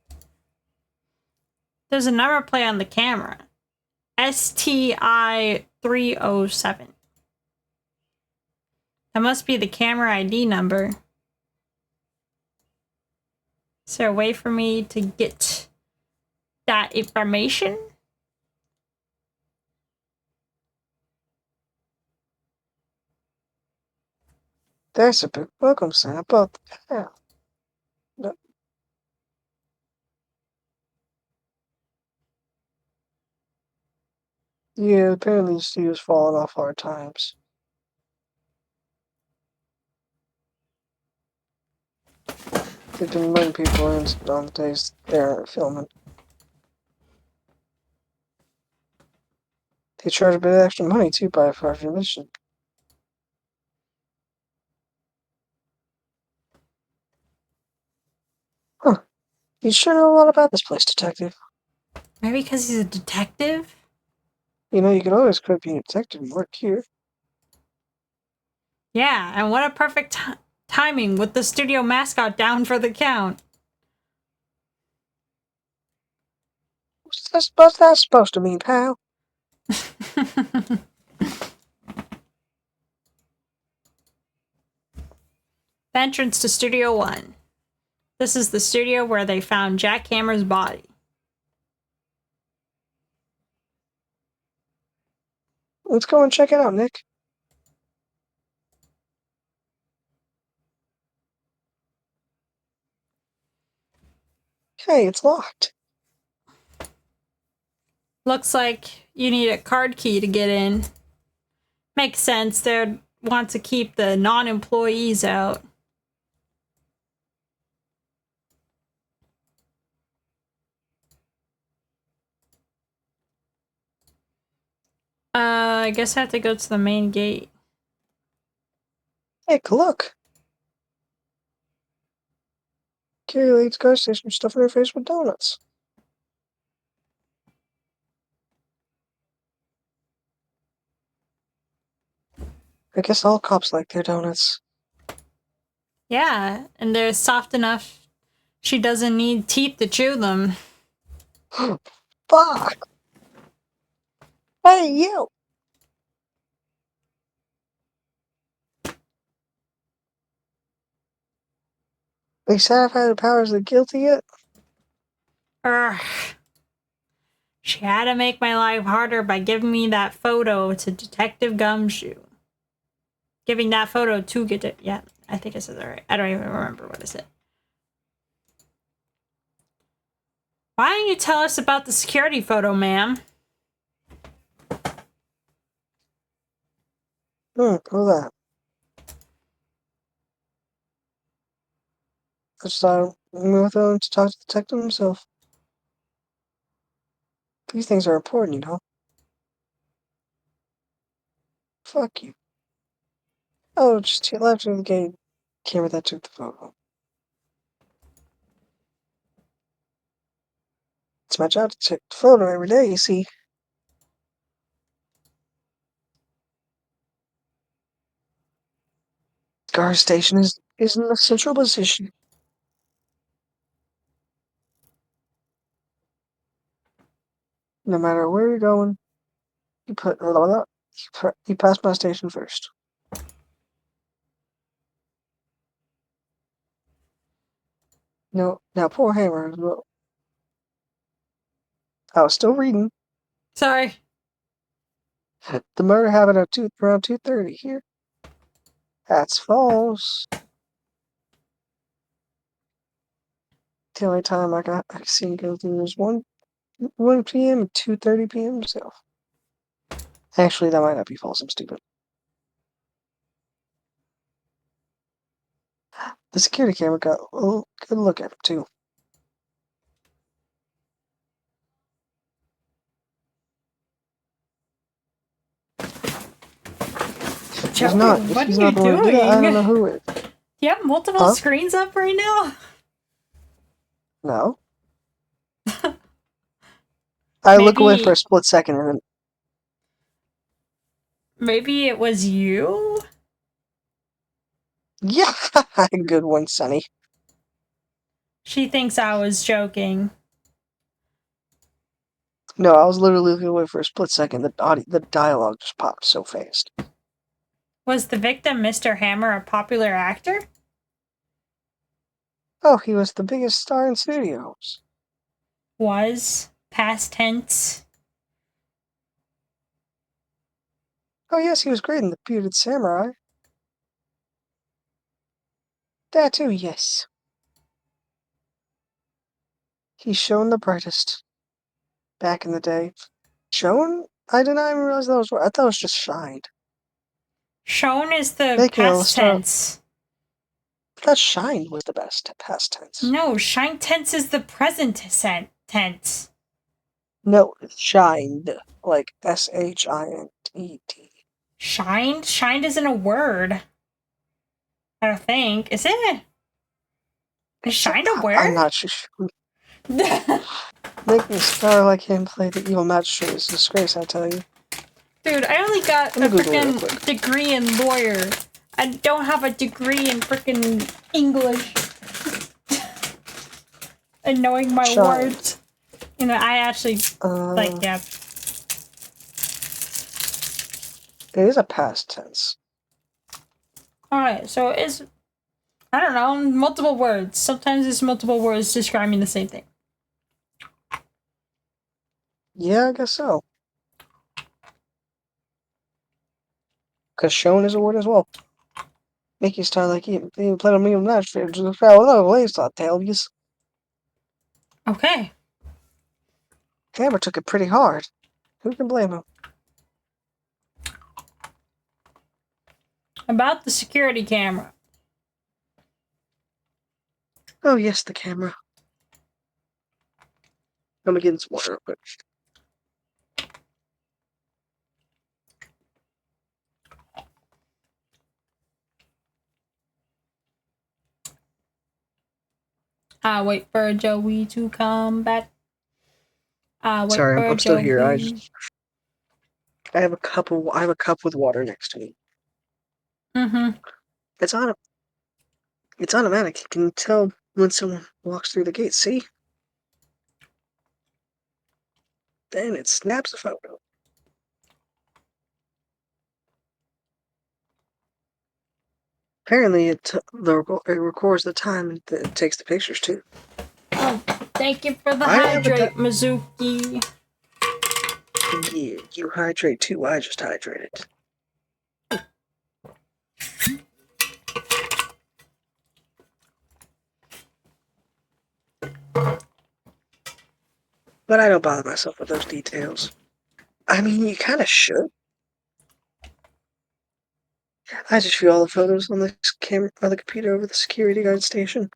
There's a number plate on the camera. STI 307. That must be the camera ID number. Is there a way for me to get that information? There's a big welcome sign above the path. No. Yeah, apparently the studio's falling off hard times. They've been letting people in on the days they're filming. They charge a bit of extra money too for admission. Huh. You sure know a lot about this place, detective. Maybe because he's a detective? You know, you could always quit being a detective and work here. Yeah, and what a perfect timing with the studio mascot down for the count. What's that supposed to mean, pal? The entrance to Studio 1. This is the studio where they found Jack Hammer's body. Let's go and check it out, Nick. Hey, it's locked. Looks like you need a card key to get in. Makes sense. They'd want to keep the non-employees out. I guess I have to go to the main gate. Nick, look. Carrie Lane's car station stuffing her face with donuts. I guess all cops like their donuts. Yeah, and they're soft enough. She doesn't need teeth to chew them. Fuck! Hey, you! They satisfy the powers of the guilty yet? Urgh. She had to make my life harder by giving me that photo to Detective Gumshoe. Giving that photo to get yeah, I think I said that right. I don't even remember what I said. Why don't you tell us about the security photo, ma'am? Who's that? I just thought I'd move on to talk to the detective himself. These things are important, you know. Fuck you. Oh, just to your left of the gate. camera that took the photo. It's my job to take the photo every day, you see. Guard station is in a central position. No matter where you're going, you pass my station first. No, now poor Hammer. I was still reading. Sorry. The murder happened at around 2:30 here. That's false. The only time I seen go through was 1 p.m. and 2:30 p.m. So actually, that might not be false. I'm stupid. The security camera got a good look at him too. If Joey, what she's are not you the one who did it, I don't know doing? who is. You have multiple Huh? screens up right now? No. I look away for Maybe- a split second and then Maybe it was you? yeah, good one, Sonny. She thinks I was joking. No, I was literally looking away for a split second. The dialogue just popped so fast. Was the victim Mr. Hammer a popular actor? Oh, he was the biggest star in studios. Was. Past tense. Oh yes, he was great in The Bearded Samurai. That too, yes. He's shown the brightest. Back in the day. Shown? I did not even realize that was. I thought it was just shined. Shown is the Making a past star- tense. I thought shined was the best past tense. No, shine tense is the present tense. No, shined. Like SHINED. Shined? Shined isn't a word. I don't think. Is it? Is shined a I'm word? not sure. Making a star like him play the evil magistrate is a disgrace, I tell you. Dude, I only got a Let me Google it real freaking quick. degree in lawyer. I don't have a degree in freaking English. And knowing my Shine. words. You know, I actually, yeah. It is a past tense. Alright, so it's, I don't know, multiple words. Sometimes it's multiple words describing the same thing. Yeah, I guess so. Because shown is a word as well. Make you start like he played on me on that straight. Just a ways, I tell you. Okay. Hammer took it pretty hard. Who can blame him? About the security camera. Oh, yes, the camera. Let me get in some water real quick. I wait for Joey to come back. I wait Sorry, for I'm still Joey. here. I have a cup with water next to me. Mm-hmm. It's automatic. You can tell when someone walks through the gate. See? Then it snaps a photo. Apparently, it records the time and it takes the pictures too. Oh, thank you for the I have a hydrate, Mizuki. Yeah, you hydrate too. I just hydrated. But I don't bother myself with those details. I mean, you kind of should. I just view all the photos on the camera on the computer over the security guard station.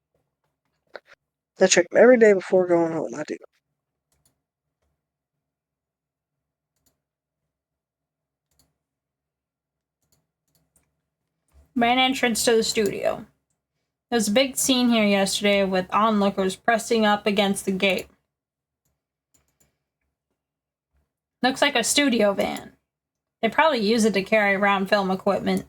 I check them every day before going home. I do. Main entrance to the studio. There was a big scene here yesterday with onlookers pressing up against the gate. Looks like a studio van. They probably use it to carry around film equipment.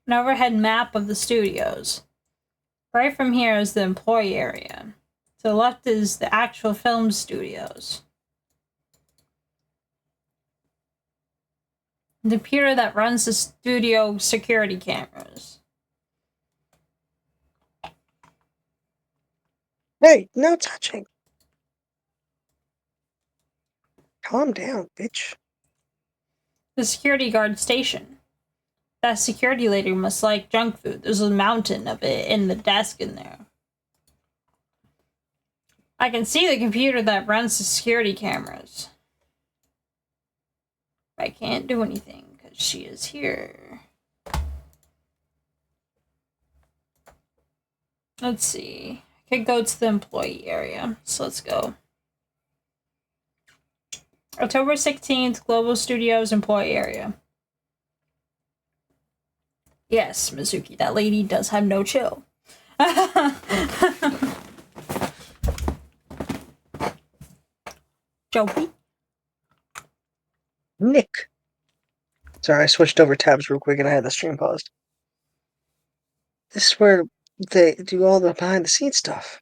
An overhead map of the studios. Right from here is the employee area. To the left is the actual film studios. The computer that runs the studio security cameras. Hey, no touching. Calm down, bitch. The security guard station. That security lady must like junk food. There's a mountain of it in the desk in there. I can see the computer that runs the security cameras. I can't do anything because she is here. Let's see. I could go to the employee area. So let's go. October 16th, Global Studios employee area. Yes, Mizuki, that lady does have no chill. Joey? Nick. Sorry, I switched over tabs real quick and I had the stream paused. This is where they do all the behind the scenes stuff.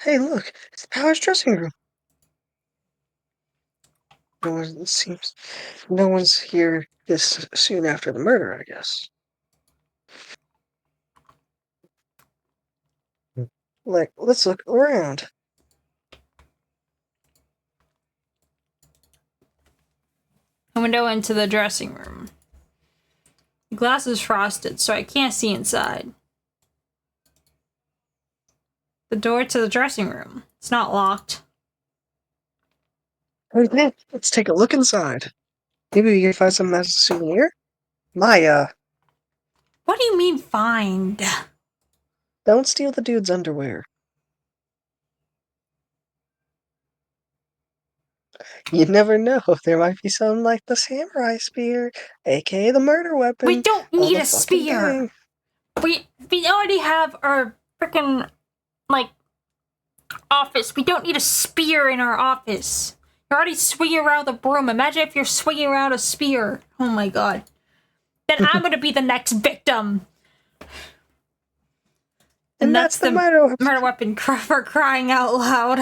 Hey, look, it's the Powers dressing room. No one's here this soon after the murder, I guess. Like, let's look around. A window into the dressing room. The glass is frosted, so I can't see inside. The door to the dressing room. It's not locked. Okay, let's take a look inside. Maybe we can find something as a souvenir? Maya, What do you mean, find? don't steal the dude's underwear. You never know. There might be something like the samurai spear, aka the murder weapon. We don't or need the a fucking spear. thing. We already have our freaking, like, office. We don't need a spear in our office. You're already swinging around the broom. Imagine if you're swinging around a spear. Oh my god. Then I'm gonna be the next victim. And that's the murder weapon for crying out loud.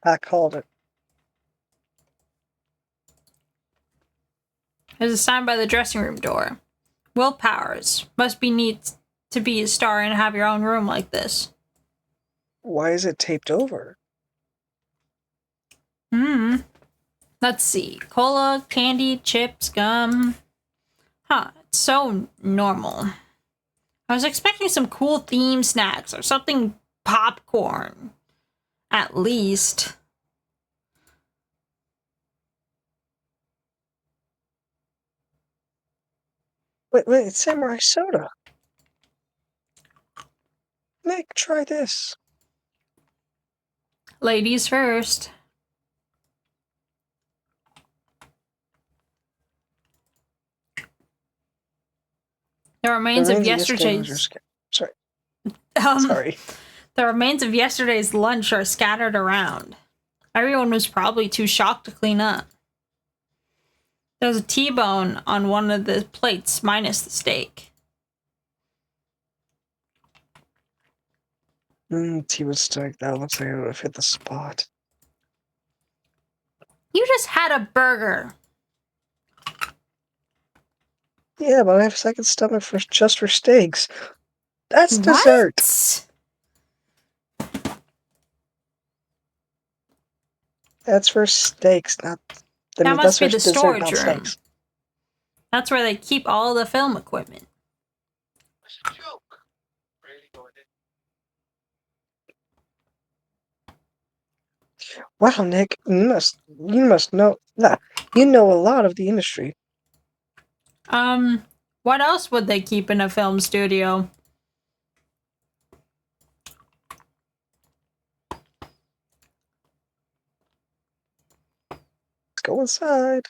I called it. There's a sign by the dressing room door. Will Powers. Must be neat to be a star and have your own room like this. Why is it taped over? Let's see. Cola, candy, chips, gum. Huh, it's so normal. I was expecting some cool theme snacks or something popcorn. At least. Wait, it's samurai soda. Nick, try this. Ladies first. The remains of yesterday's... Sorry. Sorry. The remains of yesterday's lunch are scattered around. Everyone was probably too shocked to clean up. There's a T-bone on one of the plates, minus the steak. T-bone steak. That looks like it would have hit the spot. You just had a burger. Yeah, but I have a second stomach just for steaks. That's dessert. That's for steaks, not. That must be the storage room. That's where they keep all the film equipment. It's a joke. Wow, Nick, you must know. Nah, you know a lot of the industry. What else would they keep in a film studio? go inside.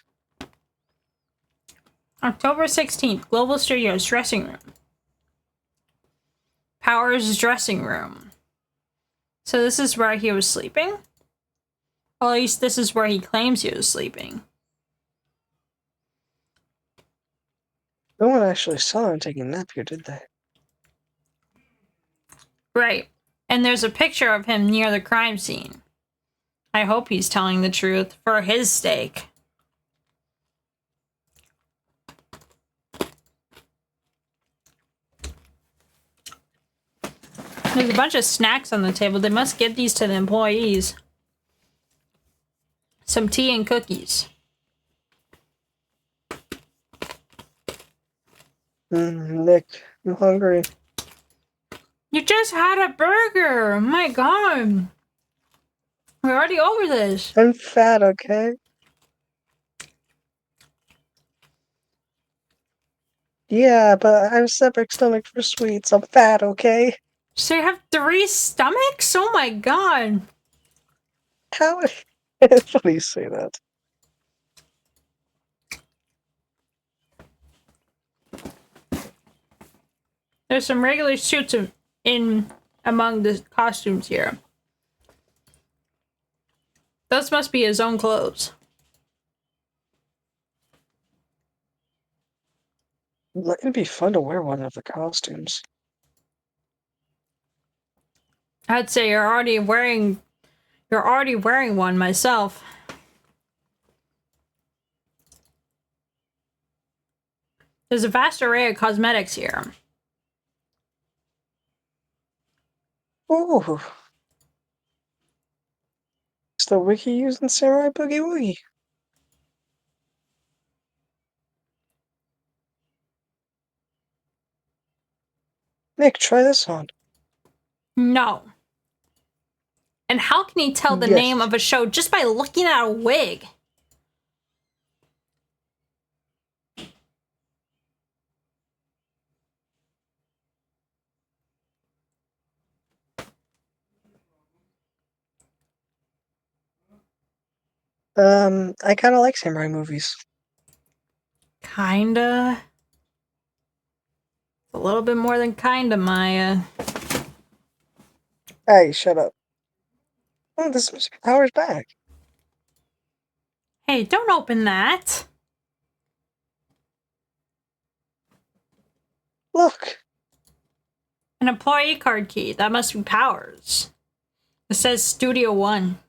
October 16th, Global Studios dressing room. Powers' dressing room. So this is where he was sleeping? Well, at least this is where he claims he was sleeping. No one actually saw him taking a nap here, did they? Right. And there's a picture of him near the crime scene. I hope he's telling the truth for his sake. There's a bunch of snacks on the table. They must give these to the employees. Some tea and cookies. Nick, I'm hungry. You just had a burger! Oh my god! We're already over this. I'm fat, okay? Yeah, but I have septic stomach for sweets. I'm fat, okay? So you have 3 stomachs? Oh my god! How? It's funny you say that. There's some regular suits in among the costumes here. Those must be his own clothes. It'd be fun to wear one of the costumes. I'd say you're already wearing one myself. There's a vast array of cosmetics here. Ooh. It's the wiki using Samurai Boogie Woogie. Nick, try this on. No. And how can he tell the Yes. name of a show just by looking at a wig? I kind of like samurai movies. Kinda. A little bit more than kinda, Maya. Hey, shut up. Oh, this Mr. Power's back. Hey, don't open that. Look. An employee card key. That must be Powers. It says Studio One.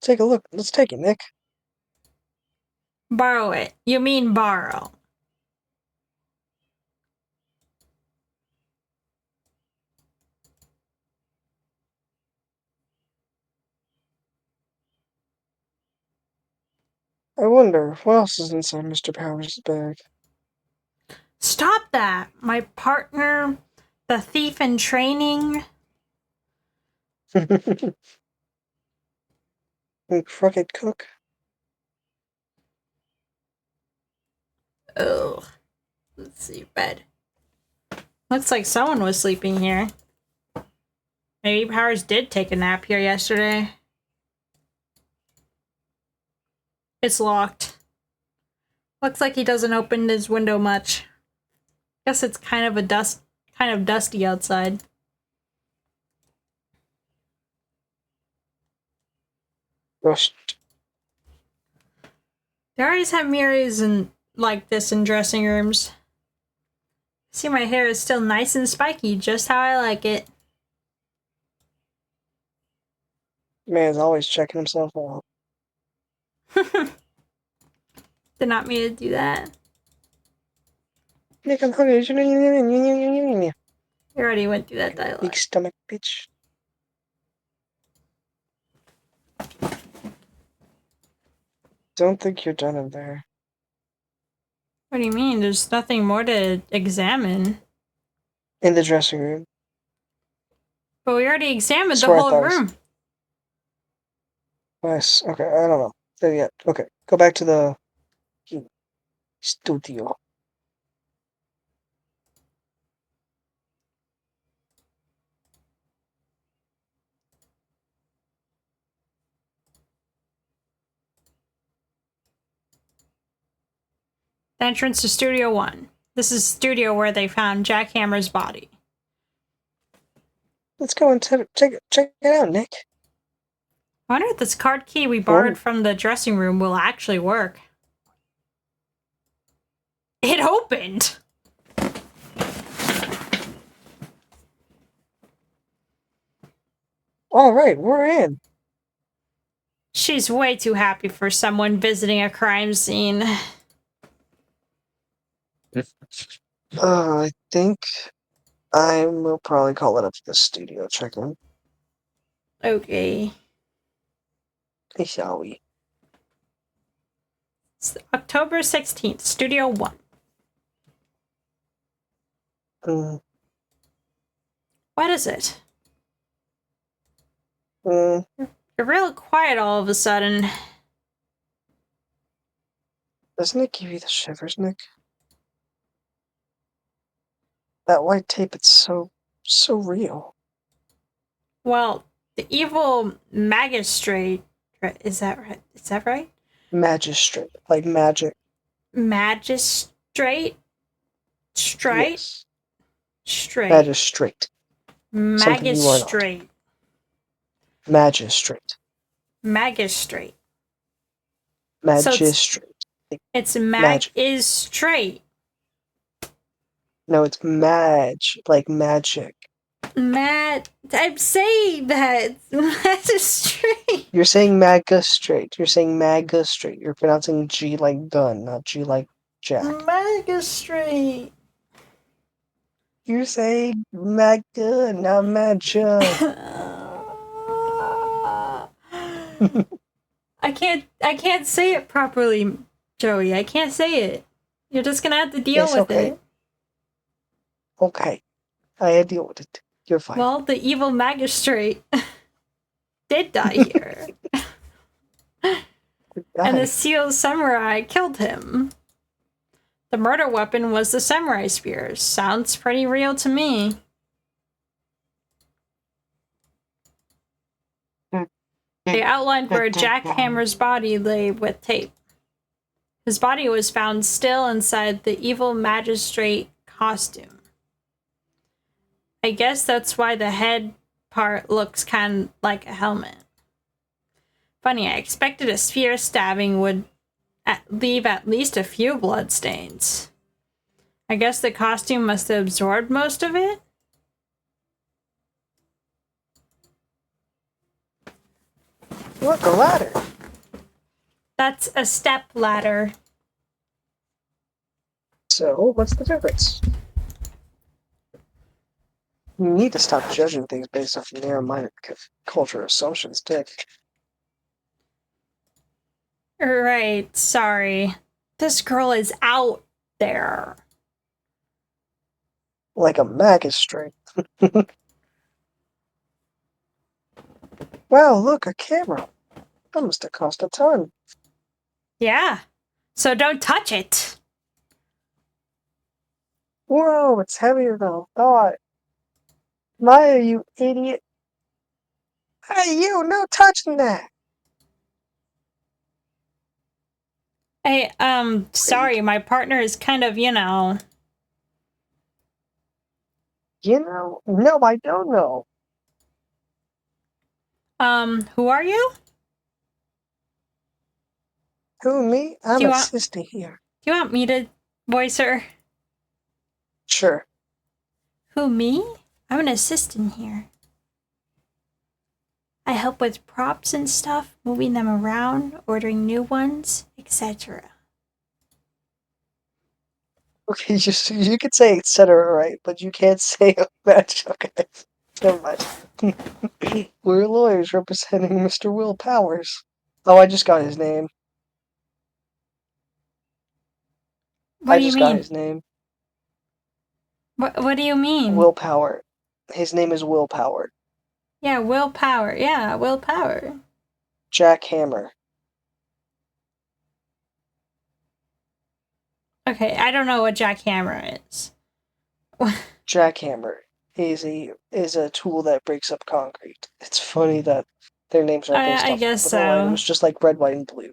Take a look. Let's take it, Nick. Borrow it. You mean borrow. I wonder, what else is inside Mr. Powers' bag? Stop that! My partner, the thief in training. Crooked Cook. Ugh. Let's see, bed. Looks like someone was sleeping here. Maybe Powers did take a nap here yesterday. It's locked. Looks like he doesn't open his window much. Guess it's kind of dusty outside. Rushed. They always have mirrors like this in dressing rooms. See, my hair is still nice and spiky, just how I like it. Man's always checking himself out. Did not mean to do that. Nick, I'm hungry. We already went through that Big dialogue. stomach, bitch. Don't think you're done in there. What do you mean? There's nothing more to examine. In the dressing room. But we already examined That's the where I whole thought it was. room. Nice. Okay, I don't know. There yet. Okay, go back to the studio. entrance to Studio 1. This is studio where they found Jack Hammer's body. Let's go and check it out, Nick. I wonder if this card key we borrowed from the dressing room will actually work. It opened! All right, we're in. She's way too happy for someone visiting a crime scene. I think I will probably call it up to the studio check-in. Okay. Hey, shall we? It's October 16th, Studio 1. What is it? You're real quiet all of a sudden. Doesn't it give you the shivers, Nick? That white tape, it's so real. Well, the evil magistrate... Is that right? Is that right? Magistrate, like magic. Magistrate? Straight? Yes. Straight. Magistrate. Something you are not. Magistrate. Magistrate. Magistrate. Magistrate. It's Magic. is straight. No, it's like magic. I'm saying that. Magistrate. You're saying magistrate. You're saying magistrate. You're pronouncing G like gun, not G like Jack. Magistrate. You're saying magga, not magic. I can't say it properly, Joey. I can't say it. You're just gonna have to deal with it. Okay. I deal with it. You're fine. Well, the evil magistrate did die here. And the seal samurai killed him. The murder weapon was the samurai spear. Sounds pretty real to me. They outlined where Jack Hammer's body lay with tape. His body was found still inside the evil magistrate costume. I guess that's why the head part looks kind of like a helmet. Funny, I expected a spear stabbing would leave at least a few bloodstains. I guess the costume must have absorbed most of it? Look, a ladder. That's a step ladder. So, what's the difference? You need to stop judging things based off narrow-minded culture assumptions, Dick. Right, sorry. This girl is out there. Like a magistrate. Wow, look, a camera. That must have cost a ton. Yeah, so don't touch it. Whoa, it's heavier than I thought. Maya, you idiot. Hey, you, no touching that. Hey, sorry, my partner is kind of, You know? No, I don't know. Who are you? Who, me? I'm Do you assisting here. Do you want me to voice her? Sure. Who, me? I'm an assistant here. I help with props and stuff, moving them around, ordering new ones, etc. Okay, you could say etc., right? But you can't say a match. Okay, never mind. We're lawyers representing Mr. Will Powers. Oh, I just got his name. What do you I just got mean? his name. What do you mean? Willpower. His name is Willpower. Yeah, willpower. Yeah, willpower. Jack Hammer. Okay, I don't know what Jack Hammer is. Jackhammer is a tool that breaks up concrete. It's funny that their names are based I off guess of the items, so. just like red, white, and blue.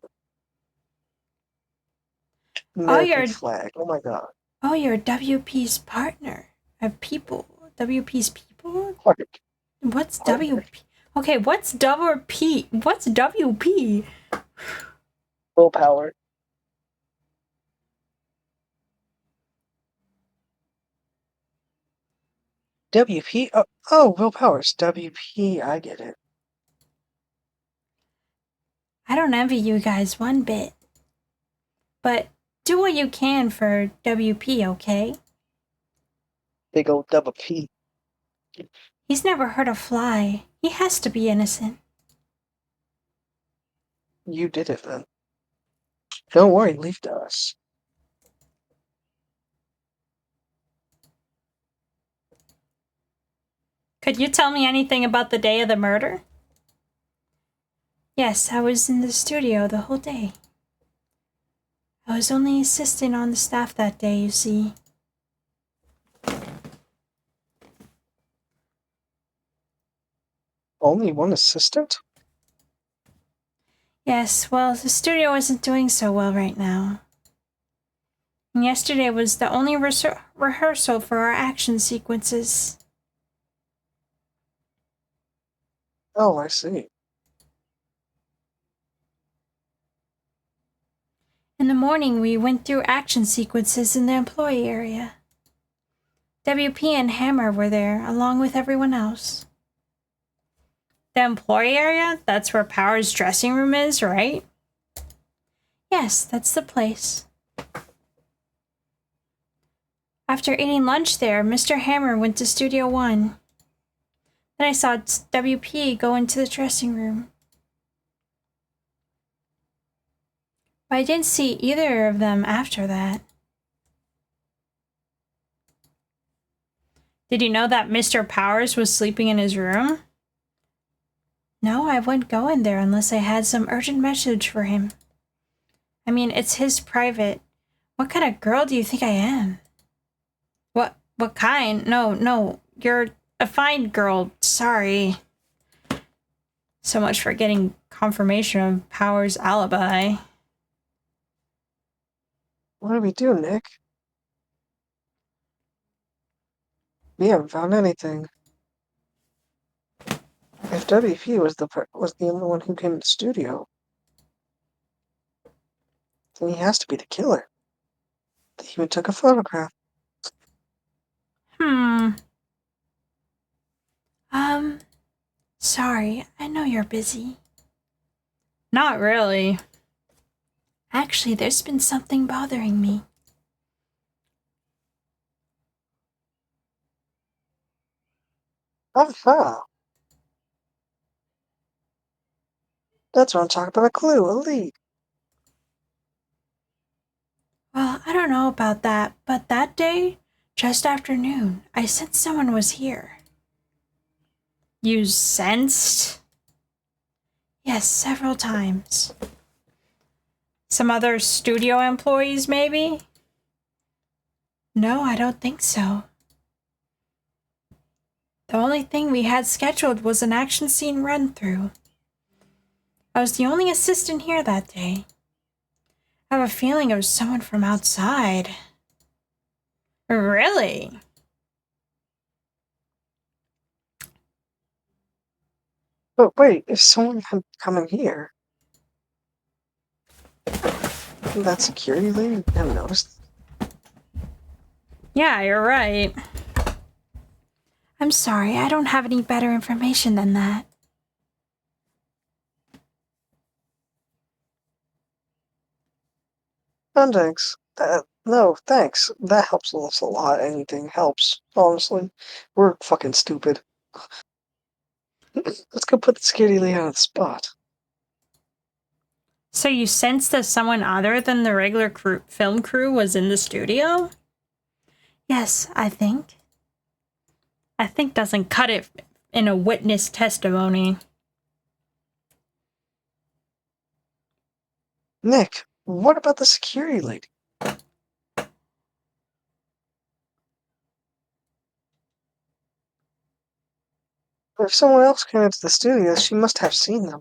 American you're flag. Oh my god. oh, you're WP's partner. People. WP's people? Heart. What's Partner. WP? Okay, what's WP? What's WP? Willpower. WP? Oh, willpower's WP. I get it. I don't envy you guys one bit. But do what you can for WP, okay? Big old double P. He's never hurt a fly. He has to be innocent. You did it then. Don't worry, leave to us. Could you tell me anything about the day of the murder? Yes, I was in the studio the whole day. I was only assisting on the staff that day, you see. Only one assistant? Yes, well, the studio isn't doing so well right now. And yesterday was the only rehearsal for our action sequences. Oh, I see. In the morning, we went through action sequences in the employee area. WP and Hammer were there, along with everyone else. The employee area? That's where Power's dressing room is, right? Yes, that's the place. After eating lunch there, Mr. Hammer went to Studio 1. Then I saw WP go into the dressing room. But I didn't see either of them after that. Did you know that Mr. Powers was sleeping in his room? No, I wouldn't go in there unless I had some urgent message for him. I mean, it's his private. What kind of girl do you think I am? What kind? No, you're a fine girl. Sorry. So much for getting confirmation of Power's alibi. What do we do, Nick? We haven't found anything. If WP was the only one who came to the studio, then he has to be the killer. They even took a photograph. Sorry, I know you're busy. Not really. Actually, there's been something bothering me. Aha! That's what I'm talking about. A clue, a lead. Well, I don't know about that, but that day, just after noon, I sensed someone was here. You sensed? Yes, several times. Some other studio employees, maybe? No, I don't think so. The only thing we had scheduled was an action scene run-through. I was the only assistant here that day. I have a feeling it was someone from outside. Really? But wait, if someone had come in here, that security lady hadn't noticed. Yeah, you're right. I'm sorry, I don't have any better information than that. No, thanks. No, thanks. That helps us a lot. Anything helps, honestly. We're fucking stupid. Let's go put the security lady on the spot. So you sensed that someone other than the regular film crew was in the studio? Yes, I think. I think doesn't cut it in a witness testimony. Nick, what about the security lady? If someone else came into the studio, she must have seen them.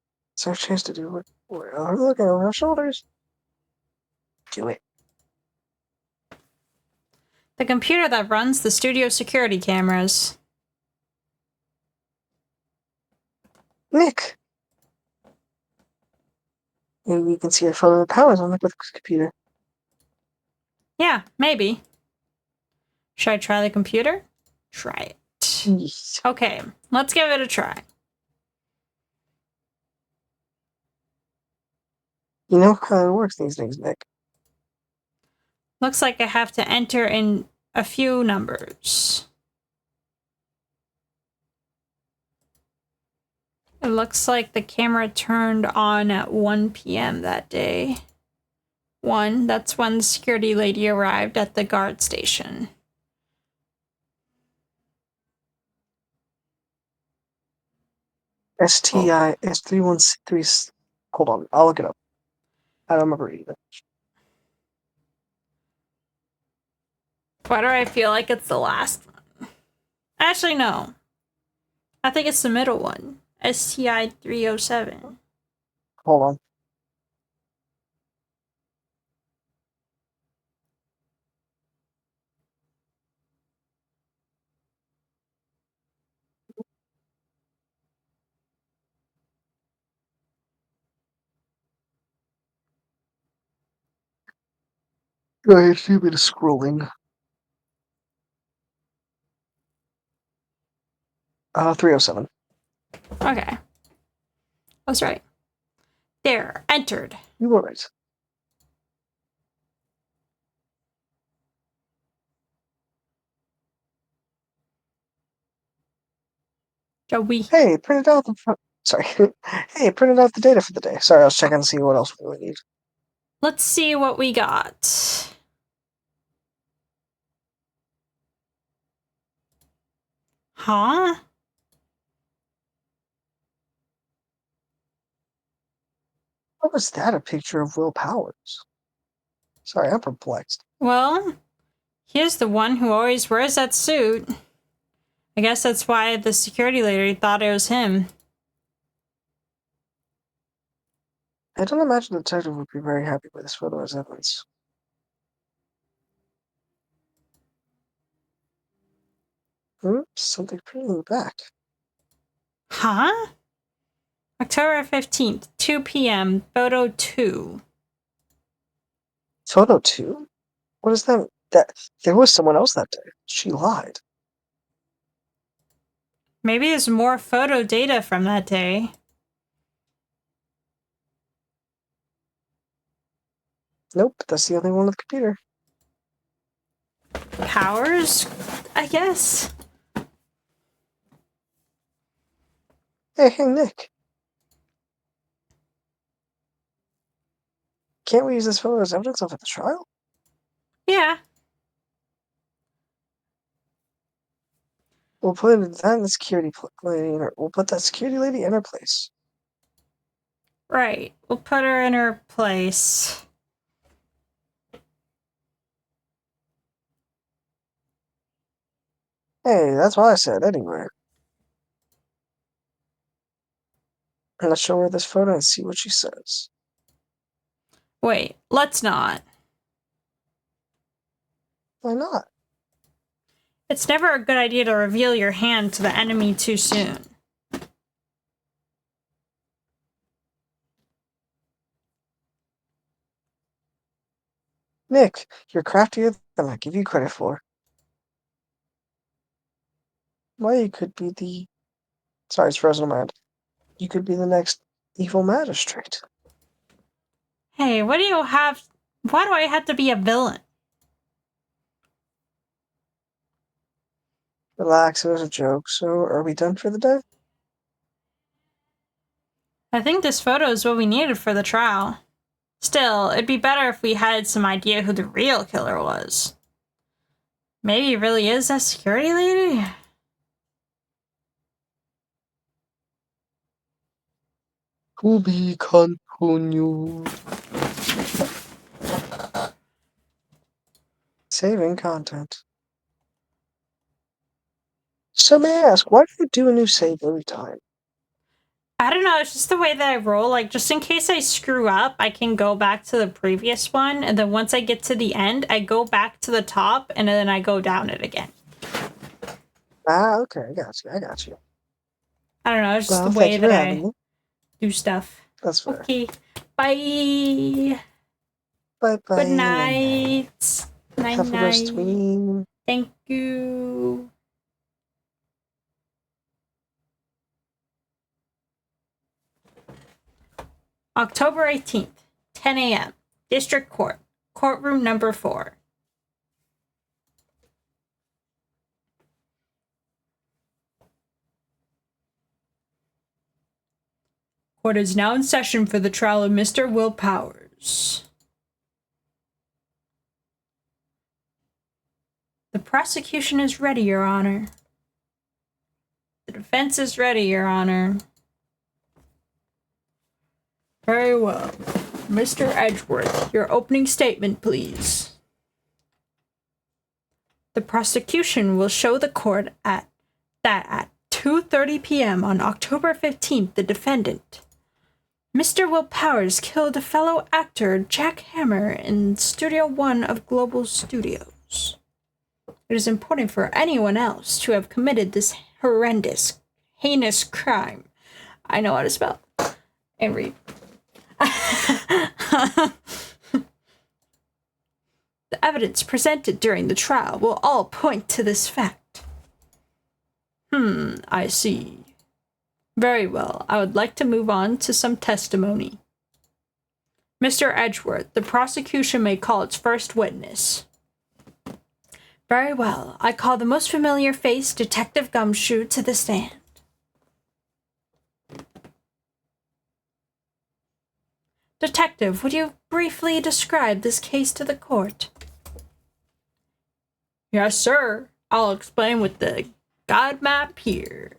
It's our chance to do it. We're looking over our shoulders. Do it. The computer that runs the studio security cameras. Nick! Maybe we can see a photo of the powers on the computer. Yeah, maybe. Should I try the computer? Try it. Yes. Okay, let's give it a try. You know how it works these days, Nick. Looks like I have to enter in a few numbers. It looks like the camera turned on at 1 p.m. that day. 1, that's when the security lady arrived at the guard station. STI S313. Hold on, I'll look it up. I don't remember either. Why do I feel like it's the last one? Actually, no. I think it's the middle one. STI 307. Hold on. Go ahead, do a bit of scrolling. 307. Okay. I was right. There, entered. You were right. Joey. Hey, printed out the sorry. Hey, printed out the data for the day. Sorry, I was checking to see what else we would need. Let's see what we got. Huh? What was that? A picture of Will Powers? Sorry, I'm perplexed. Well, here's the one who always wears that suit. I guess that's why the security lady thought it was him. I don't imagine the detective would be very happy with this photo as evidence. Something pretty in the back. Huh? October 15th, 2 p.m., photo 2. Photo 2? What is that? There was someone else that day. She lied. Maybe there's more photo data from that day. Nope, that's the only one with the computer. Powers, I guess? Hey, Nick. Can't we use this photo as evidence of at the trial? Yeah. We'll put that in the security lady. We'll put that security lady in her place. Right. We'll put her in her place. Hey, that's what I said, anyway. And let's show her this photo and see what she says. Wait, let's not. Why not? It's never a good idea to reveal your hand to the enemy too soon. Nick, you're craftier than I give you credit for. Well, you could be the... Sorry, it's frozen in my mind. You could be the next evil magistrate. Hey, what do you have? Why do I have to be a villain? Relax, it was a joke. So, are we done for the day? I think this photo is what we needed for the trial. Still, it'd be better if we had some idea who the real killer was. Maybe it really is that security lady? To be continued. Saving content. So may I ask, why do you do a new save every time? I don't know, it's just the way that I roll. Like, just in case I screw up, I can go back to the previous one, and then once I get to the end, I go back to the top, and then I go down it again. Ah, okay, I got you. I got you. I don't know, it's just Well, the way thank you for that having I me. do stuff. That's fair. Okay, bye. Bye bye. Good night. Night Have a rest, night. Tween. Thank you. October 18th, 10 a.m. District Court, courtroom number 4. Court is now in session for the trial of Mr. Will Powers. The prosecution is ready, Your Honor. The defense is ready, Your Honor. Very well. Mr. Edgeworth, your opening statement, please. The prosecution will show the court that at 2:30 p.m. on October 15th, the defendant, Mr. Will Powers, killed a fellow actor, Jack Hammer, in Studio 1 of Global Studios. It is important for anyone else to have committed this horrendous, heinous crime. I know how to spell and read. The evidence presented during the trial will all point to this fact. I see. Very well. I would like to move on to some testimony. Mr. Edgeworth, the prosecution may call its first witness. Very well. I call the most familiar face, Detective Gumshoe, to the stand. Detective, would you briefly describe this case to the court? Yes, sir. I'll explain with the guide map here.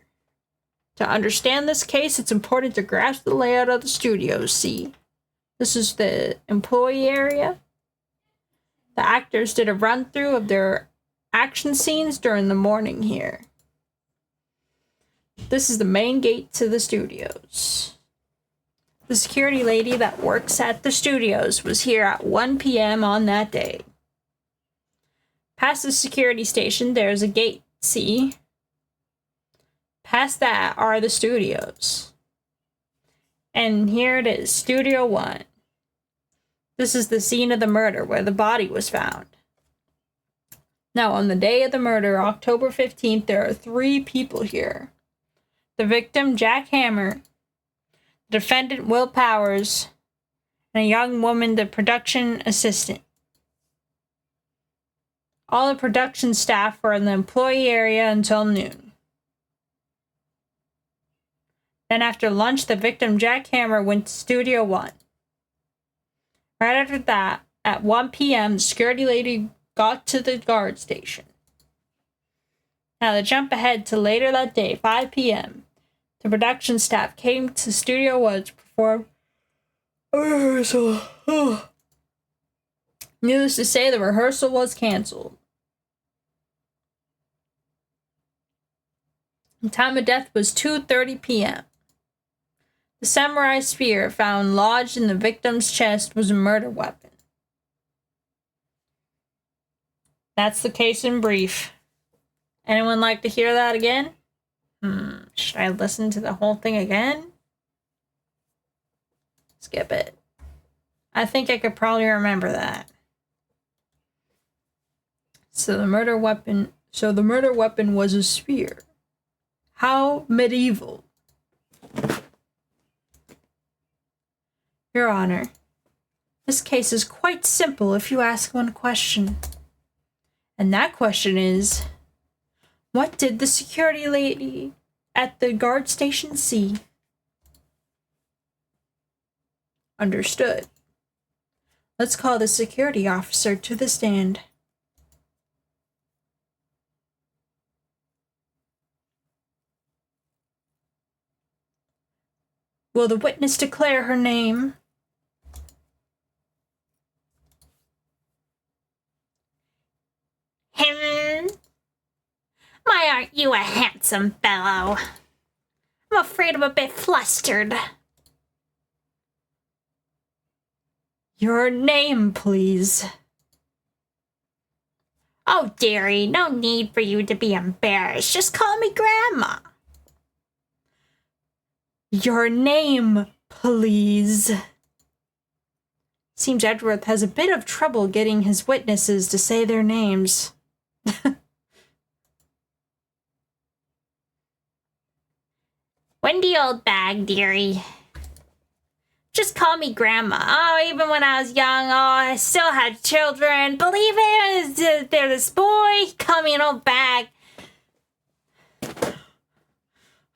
To understand this case, it's important to grasp the layout of the studio. See, this is the employee area. The actors did a run-through of their action scenes during the morning here. This is the main gate to the studios. The security lady that works at the studios was here at 1 p.m. on that day. Past the security station, there's a gate, see? Past that are the studios. And here it is, Studio 1. This is the scene of the murder where the body was found. Now, on the day of the murder, October 15th, there are 3 people here. The victim, Jack Hammer, the defendant, Will Powers, and a young woman, the production assistant. All the production staff were in the employee area until noon. Then after lunch, the victim, Jack Hammer, went to Studio 1. Right after that, at 1 p.m., the security lady got to the guard station. Now, to jump ahead to later that day, 5 p.m., the production staff came to Studio 1 to perform a rehearsal. Needless to say, the rehearsal was canceled. The time of death was 2:30 p.m. The samurai spear found lodged in the victim's chest was a murder weapon. That's the case in brief. Anyone like to hear that again? Should I listen to the whole thing again? Skip it. I think I could probably remember that. So the murder weapon was a spear. How medieval. Your Honor, this case is quite simple if you ask one question. And that question is, what did the security lady at the guard station see? Understood. Let's call the security officer to the stand. Will the witness declare her name? Him? Why aren't you a handsome fellow? I'm afraid I'm a bit flustered. Your name, please. Oh, dearie, no need for you to be embarrassed. Just call me Grandma. Your name, please. Seems Edgeworth has a bit of trouble getting his witnesses to say their names. Wendy Old Bag, dearie. Just call me Grandma. Oh, even when I was young, I still had children. Believe it, there's this boy, call me an old bag.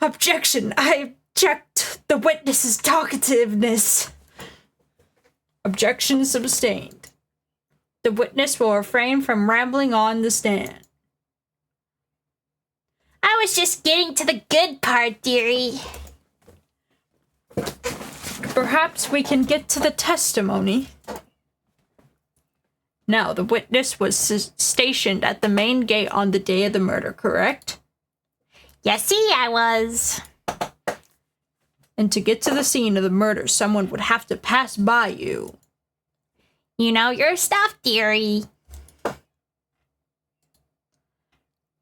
Objection, I object the witness's talkativeness. Objection sustained. The witness will refrain from rambling on the stand. I was just getting to the good part, dearie. Perhaps we can get to the testimony. Now, the witness was stationed at the main gate on the day of the murder, correct? Yes, I was. And to get to the scene of the murder, someone would have to pass by you. You know your stuff, dearie.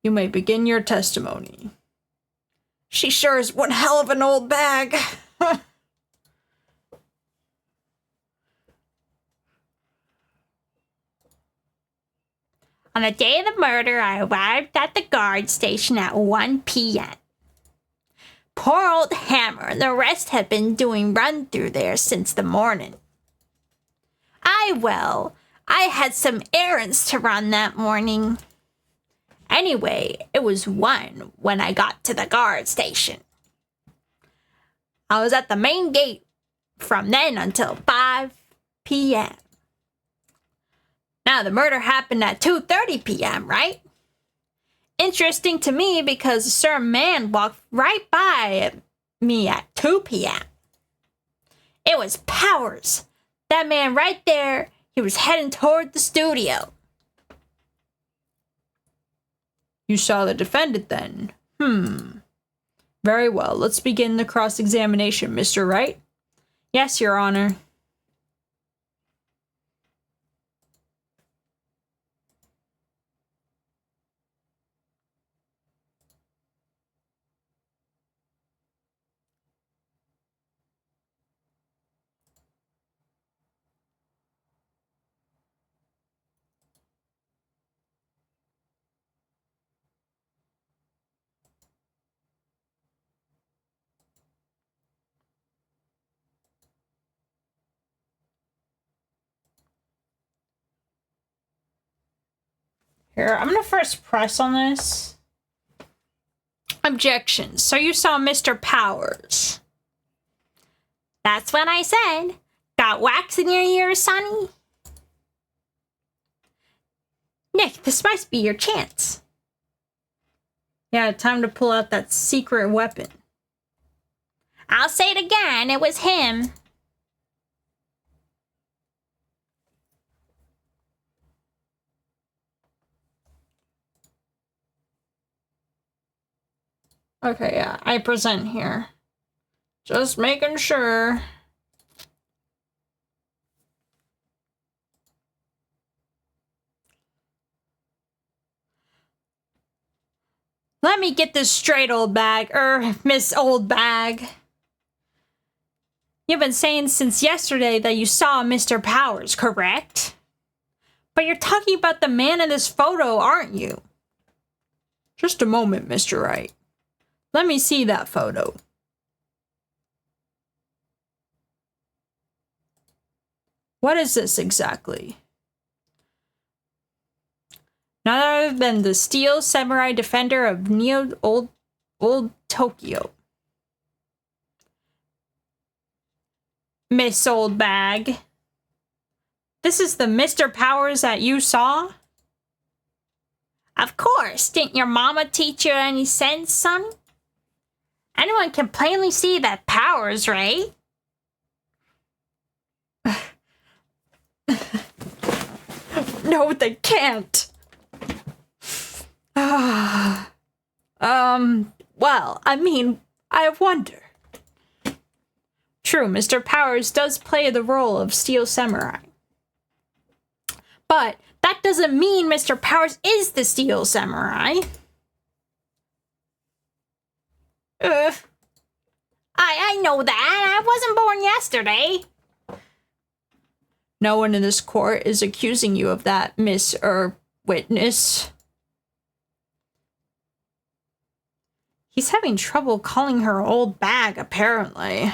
You may begin your testimony. She sure is one hell of an old bag. On the day of the murder, I arrived at the guard station at 1 p.m. Poor old Hammer and the rest had been doing run through there since the morning. I had some errands to run that morning. Anyway, it was 1 when I got to the guard station. I was at the main gate from then until 5 p.m. Now, the murder happened at 2:30 p.m., right? Interesting to me because a certain man walked right by me at 2 p.m. It was Powers. That man right there, he was heading toward the studio. You saw the defendant then? Very well, let's begin the cross-examination, Mr. Wright. Yes, Your Honor. Here, I'm gonna first press on this. Objection. So you saw Mr. Powers. That's what I said. Got wax in your ears, Sonny? Nick, this might be your chance. Yeah, time to pull out that secret weapon. I'll say it again, it was him. Okay, yeah, I present here. Just making sure. Let me get this straight, old bag, Miss Old Bag. You've been saying since yesterday that you saw Mr. Powers, correct? But you're talking about the man in this photo, aren't you? Just a moment, Mr. Wright. Let me see that photo. What is this exactly? None other than the steel samurai defender of old Tokyo. Miss Old Bag. This is the Mr. Powers that you saw? Of course. Didn't your mama teach you any sense, son? Anyone can plainly see that Powers, right? No, they can't. Well, I mean, I wonder. True, Mr. Powers does play the role of Steel Samurai. But that doesn't mean Mr. Powers is the Steel Samurai. I know that. I wasn't born yesterday. No one in this court is accusing you of that, Miss Witness. He's having trouble calling her old bag, apparently.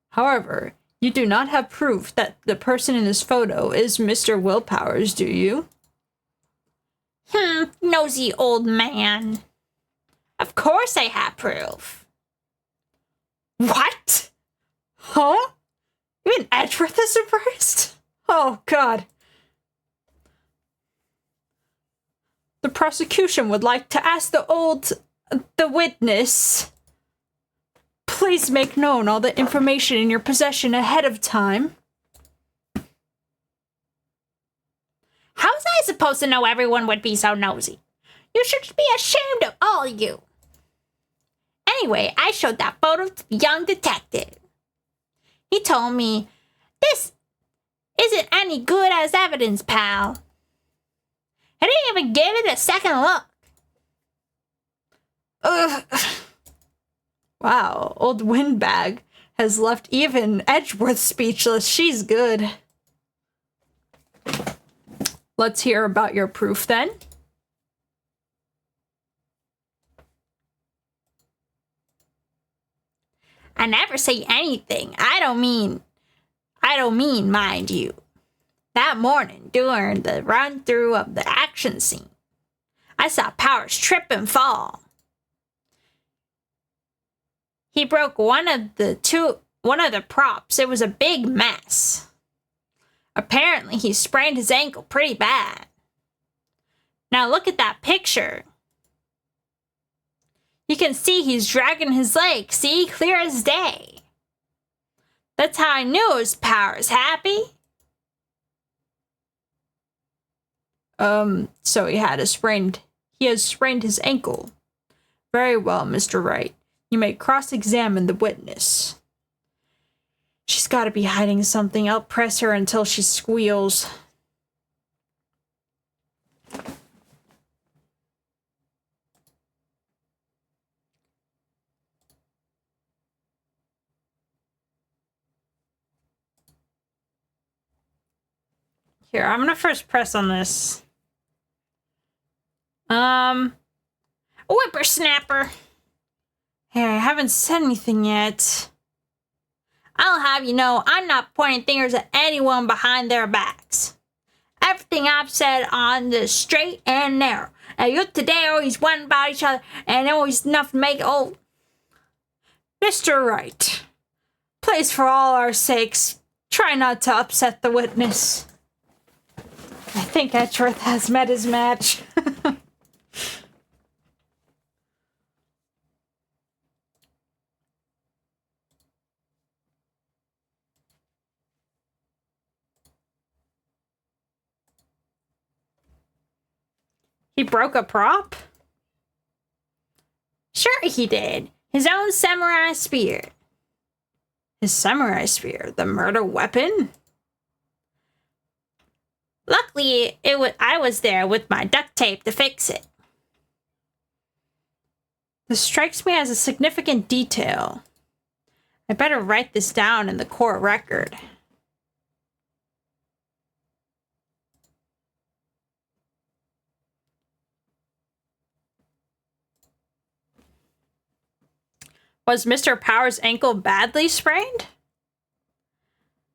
However, you do not have proof that the person in this photo is Mr. Will Powers, do you? Nosy old man. Of course I have proof. What? Huh? Even Edgeworth is surprised? Oh, God. The prosecution would like to ask the witness. Please make known all the information in your possession ahead of time. How was I supposed to know everyone would be so nosy? You should be ashamed of all of you. Anyway, I showed that photo to the young detective. He told me, this isn't any good as evidence, pal. I didn't even give it a second look. Ugh. Wow, old Windbag has left even Edgeworth speechless. She's good. Let's hear about your proof then. I never say anything. I don't mean, mind you. That morning, during the run-through of the action scene, I saw Powers trip and fall. He broke one of the props. It was a big mess. Apparently, he sprained his ankle pretty bad. Now look at that picture. You can see he's dragging his leg. See? Clear as day. That's how I knew it was Powers. Happy? So he has sprained his ankle. Very well, Mr. Wright. You may cross-examine the witness. She's got to be hiding something. I'll press her until she squeals. Here, I'm gonna first press on this. Whippersnapper. Hey, I haven't said anything yet. I'll have you know, I'm not pointing fingers at anyone behind their backs. Everything I've said on the straight and narrow. Now, you today always one about each other, and always enough to make old. Mr. Wright, please, for all our sakes, try not to upset the witness. I think Edgeworth has met his match. He broke a prop? Sure he did. His own samurai spear. His samurai spear? The murder weapon? Luckily, I was there with my duct tape to fix it. This strikes me as a significant detail. I better write this down in the court record. Was Mr. Powers' ankle badly sprained?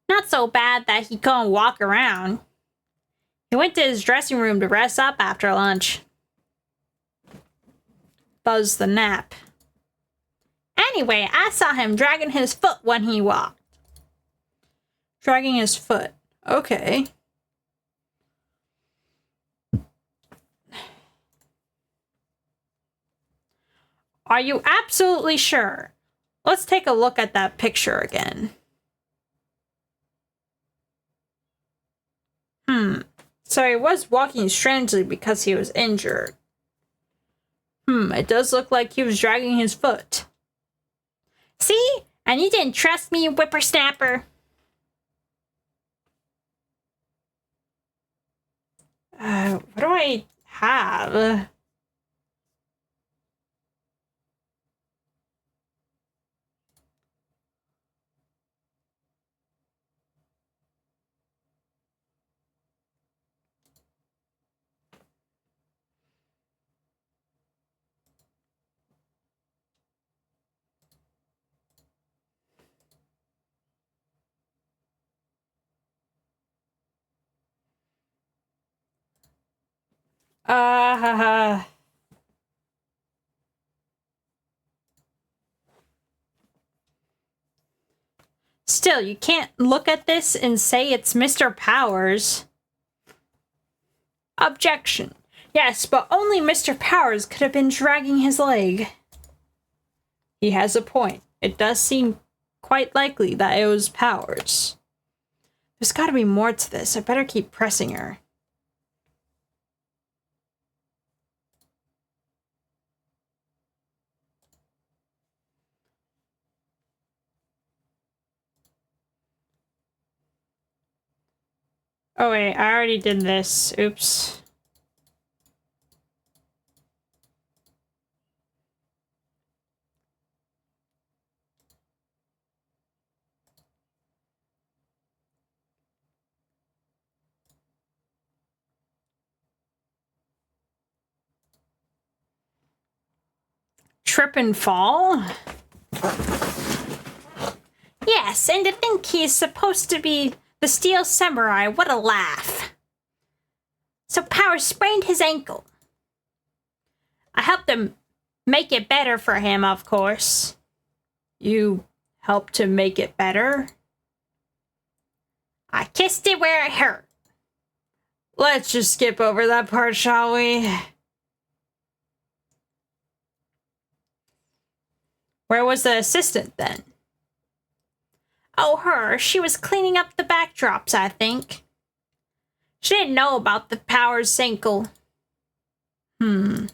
Not so bad that he couldn't walk around. He went to his dressing room to rest up after lunch. Buzzed the nap. Anyway, I saw him dragging his foot when he walked. Dragging his foot. Okay. Are you absolutely sure? Let's take a look at that picture again. So he was walking strangely because he was injured. It does look like he was dragging his foot. And you didn't trust me, whippersnapper. What do I have? Still, you can't look at this and say it's Mr. Powers. Objection. Yes, but only Mr. Powers could have been dragging his leg. He has a point. It does seem quite likely that it was Powers. There's gotta be more to this. I better keep pressing her. Oh wait, I already did this. Oops. Trip and fall? Yes, and to think he's supposed to be the Steel Samurai, what a laugh. So Powers sprained his ankle. I helped him make it better for him, of course. You helped him make it better? I kissed it where it hurt. Let's just skip over that part, shall we? Where was the assistant then? Oh, her. She was cleaning up the backdrops, I think. She didn't know about the Powers ankle. You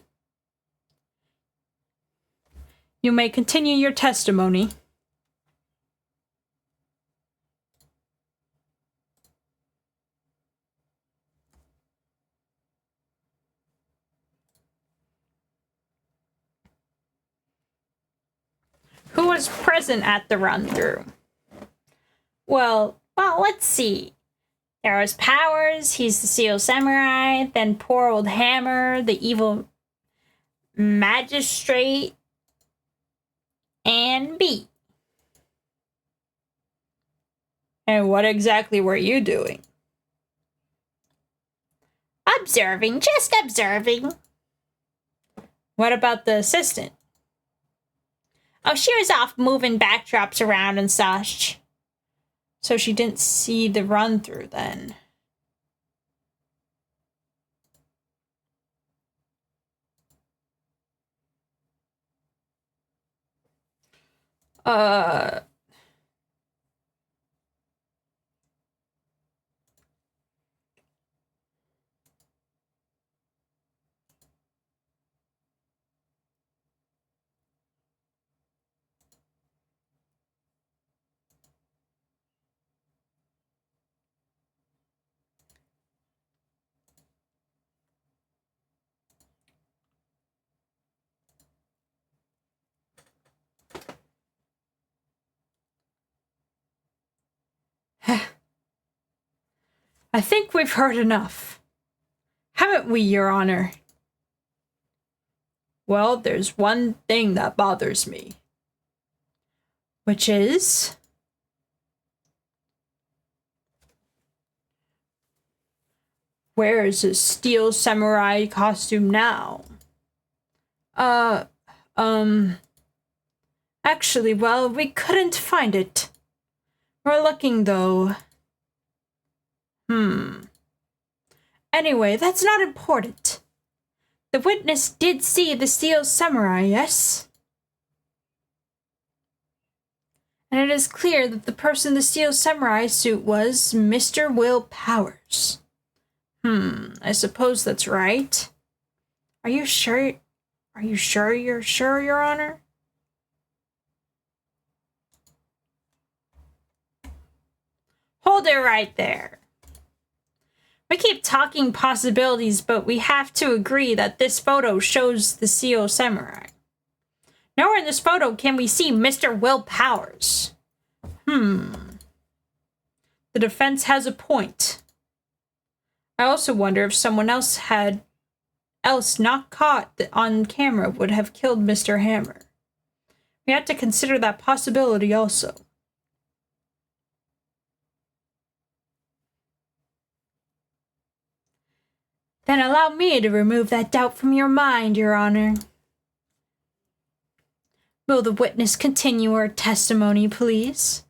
may continue your testimony. Who was present at the run-through? Well, let's see. There was Powers, he's the Steel Samurai, then poor old Hammer, the evil magistrate, and me. And what exactly were you doing? Observing, just observing. What about the assistant? Oh, she was off moving backdrops around and such. So she didn't see the run-through then. I think we've heard enough. Haven't we, Your Honor? Well, there's one thing that bothers me. Which is? Where is his Steel Samurai costume now? Actually, well, we couldn't find it. We're looking, though. Anyway, that's not important. The witness did see the Steel Samurai, yes? And it is clear that the person in the Steel Samurai suit was Mr. Will Powers. I suppose that's right. Are you sure? Are you sure you're sure, Your Honor? Hold it right there. We keep talking possibilities, but we have to agree that this photo shows the Steel Samurai. Nowhere in this photo can we see Mr. Will Powers. The defense has a point. I also wonder if someone else not caught on camera would have killed Mr. Hammer. We have to consider that possibility also. Then allow me to remove that doubt from your mind, Your Honor. Will the witness continue her testimony, please?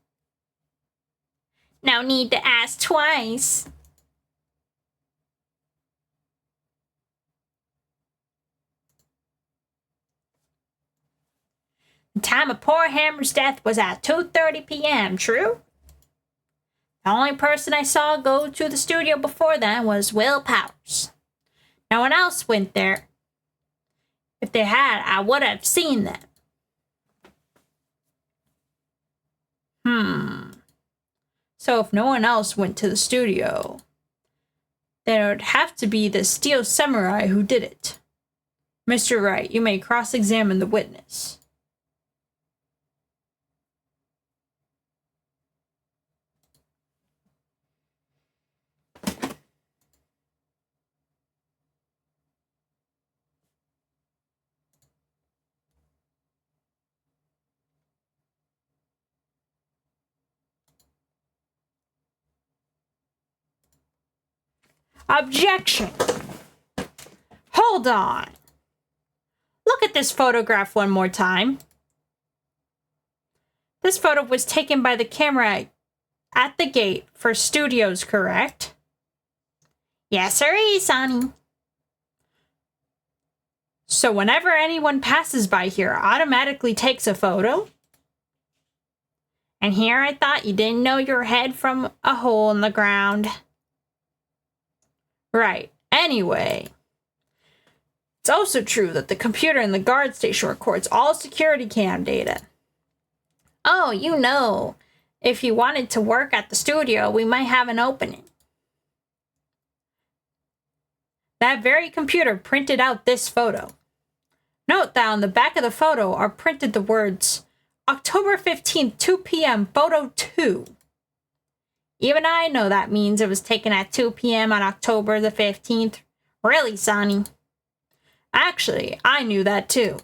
No need to ask twice. The time of poor Hammer's death was at 2:30 p.m., true? The only person I saw go to the studio before then was Will Powers. No one else went there. If they had, I would have seen them. So if no one else went to the studio, then it would have to be the Steel Samurai who did it. Mr. Wright, you may cross-examine the witness. Objection! Hold on. Look at this photograph one more time. This photo was taken by the camera at the gate for studios, correct? Yes, sir, Sonny. So whenever anyone passes by here, automatically takes a photo? And here I thought you didn't know your head from a hole in the ground. Right. Anyway, it's also true that the computer in the guard station records all security cam data. Oh, you know, if you wanted to work at the studio, we might have an opening. That very computer printed out this photo. Note that on the back of the photo are printed the words, October 15th, 2 p.m., photo 2. Even I know that means it was taken at 2 p.m. on October the 15th. Really, Sonny? Actually, I knew that too.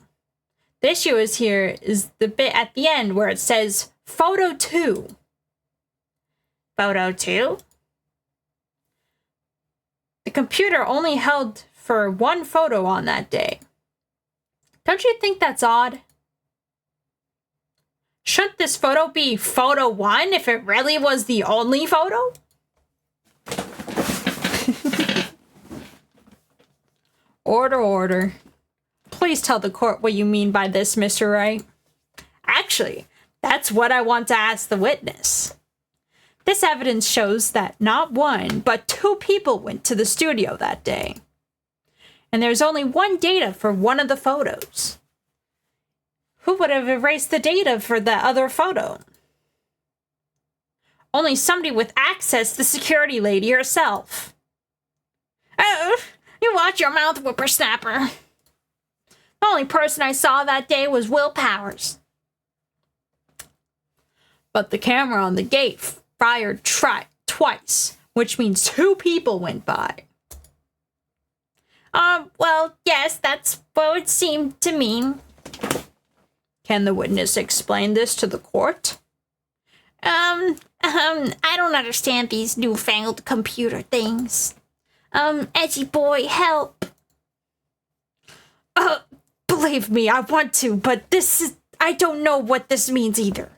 The issue is here is the bit at the end where it says photo 2. Photo 2? The computer only held for one photo on that day. Don't you think that's odd? Shouldn't this photo be photo 1 if it really was the only photo? Order. Please tell the court what you mean by this, Mr. Wright. Actually, that's what I want to ask the witness. This evidence shows that not one, but 2 people went to the studio that day. And there's only one data for one of the photos. Who would have erased the data for the other photo? Only somebody with access to the security lady herself. Oh, you watch your mouth, whippersnapper. The only person I saw that day was Will Powers. But the camera on the gate fired twice, which means 2 people went by. Well, yes, that's what it seemed to mean. Can the witness explain this to the court? I don't understand these newfangled computer things. Edgy boy, help. Believe me, I want to, but I don't know what this means either.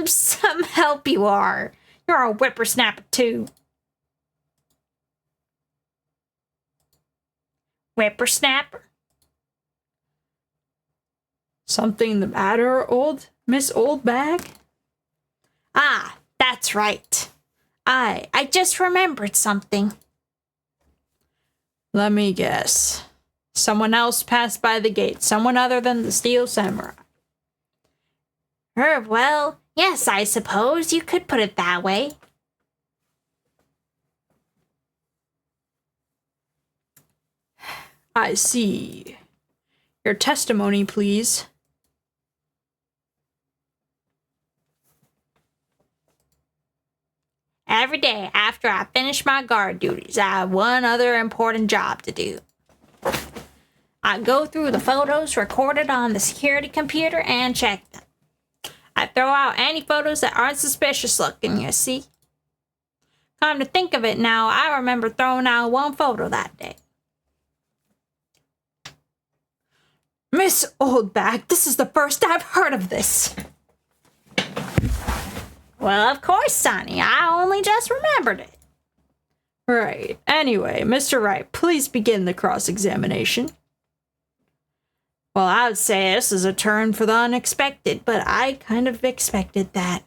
Some help you are. You're a whippersnapper too. Whippersnapper? Something the matter, Miss Oldbag? Ah, that's right. I just remembered something. Let me guess. Someone else passed by the gate. Someone other than the Steel Samurai. Well, yes, I suppose you could put it that way. I see. Your testimony, please. Every day after I finish my guard duties, I have one other important job to do. I go through the photos recorded on the security computer and check them. I throw out any photos that aren't suspicious looking, you see. Come to think of it now, I remember throwing out one photo that day. Miss Oldbag, this is the first I've heard of this. Well, of course, Sonny. I only just remembered it. Right. Anyway, Mr. Wright, please begin the cross-examination. Well, I would say this is a turn for the unexpected, but I kind of expected that.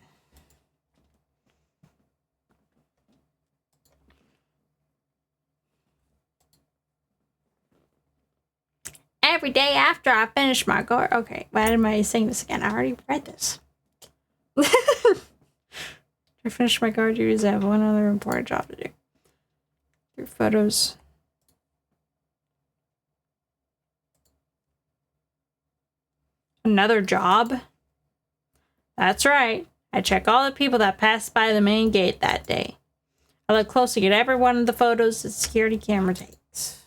Every day after I finish my guard... Okay, why am I saying this again? I already read this. I finish my guard duties, I have one other important job to do. Through photos. Another job? That's right. I check all the people that passed by the main gate that day. I look closely at every one of the photos the security camera takes.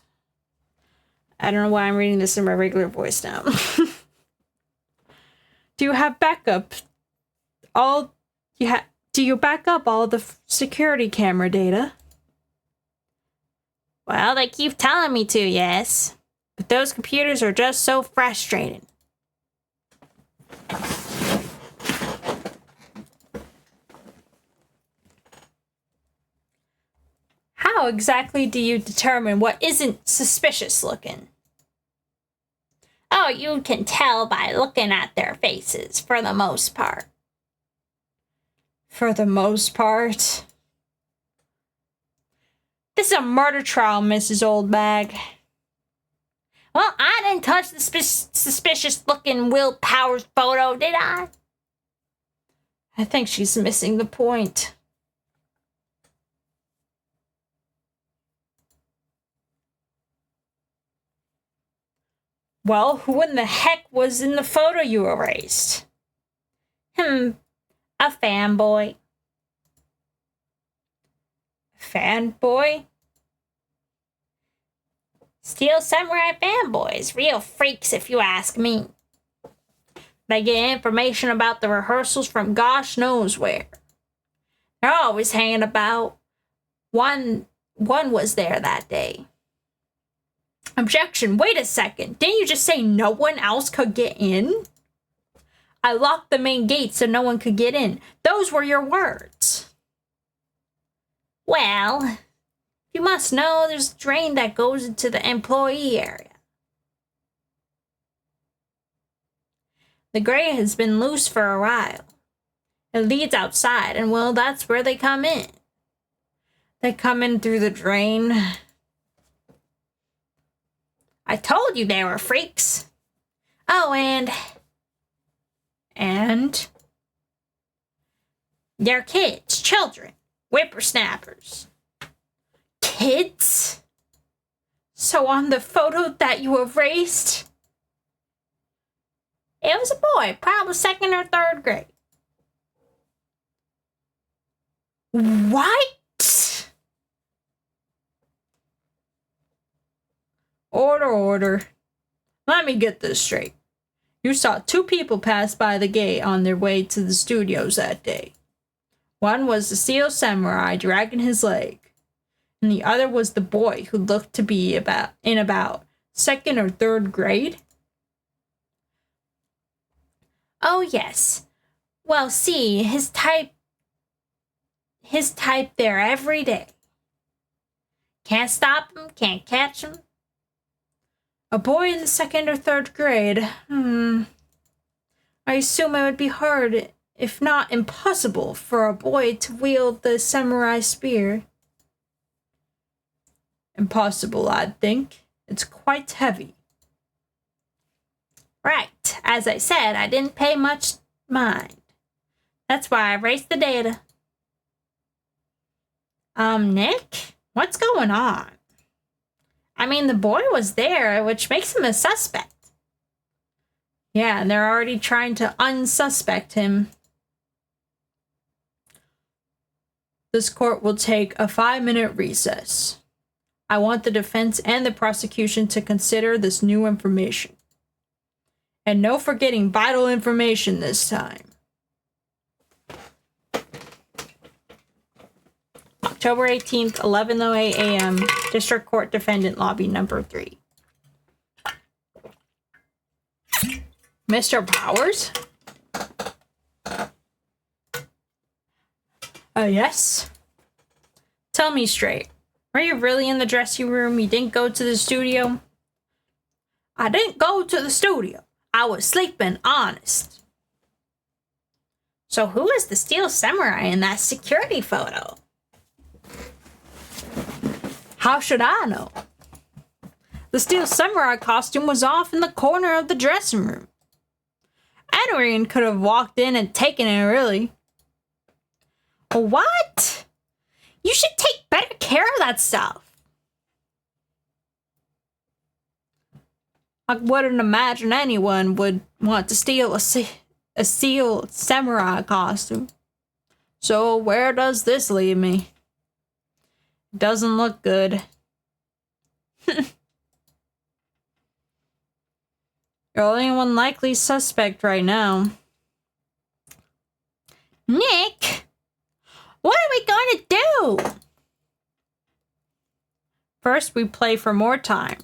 I don't know why I'm reading this in my regular voice now. Do you have backup? Do you back up all the security camera data? Well, they keep telling me to, yes. But those computers are just so frustrating. How exactly do you determine what isn't suspicious looking? Oh, you can tell by looking at their faces, for the most part. For the most part? This is a murder trial, Mrs. Oldbag. Well, I didn't touch the suspicious-looking Will Powers photo, did I? I think she's missing the point. Well, who in the heck was in the photo you erased? A fanboy. Fanboy? Steel Samurai fanboys. Real freaks, if you ask me. They get information about the rehearsals from gosh knows where. They're always hanging about. One was there that day. Objection, wait a second. Didn't you just say no one else could get in? I locked the main gate so no one could get in. Those were your words. Well, you must know there's a drain that goes into the employee area. The grate has been loose for a while. It leads outside, and well, that's where they come in. They come in through the drain. I told you they were freaks. Oh, and they're kids, children, whippersnappers. Kids? So on the photo that you erased, it was a boy, probably 2nd or 3rd grade. What? Order. Let me get this straight. You saw 2 people pass by the gate on their way to the studios that day. One was the Steel Samurai dragging his leg, and the other was the boy who looked to be about 2nd or 3rd grade. Oh, yes. Well, see, his type there every day. Can't stop him, can't catch him. A boy in the 2nd or 3rd grade. I assume it would be hard, if not impossible, for a boy to wield the samurai spear. Impossible, I'd think. It's quite heavy. Right. As I said, I didn't pay much mind. That's why I erased the data. Nick? What's going on? I mean, the boy was there, which makes him a suspect. Yeah, and they're already trying to unsuspect him. This court will take a 5-minute recess. I want the defense and the prosecution to consider this new information. And no forgetting vital information this time. October 18th, 11:08 a.m., District Court Defendant Lobby number 3. Mr. Powers? Yes? Tell me straight. Were you really in the dressing room? You didn't go to the studio? I didn't go to the studio. I was sleeping, honest. So who is the Steel Samurai in that security photo? How should I know? The Steel Samurai costume was off in the corner of the dressing room. Anyone could have walked in and taken it, really. What? You should take better care of that stuff. I wouldn't imagine anyone would want to steal a Steel Samurai costume. So where does this leave me? Doesn't look good. You're the only one likely suspect right now. Nick! What are we going to do? First, we play for more time.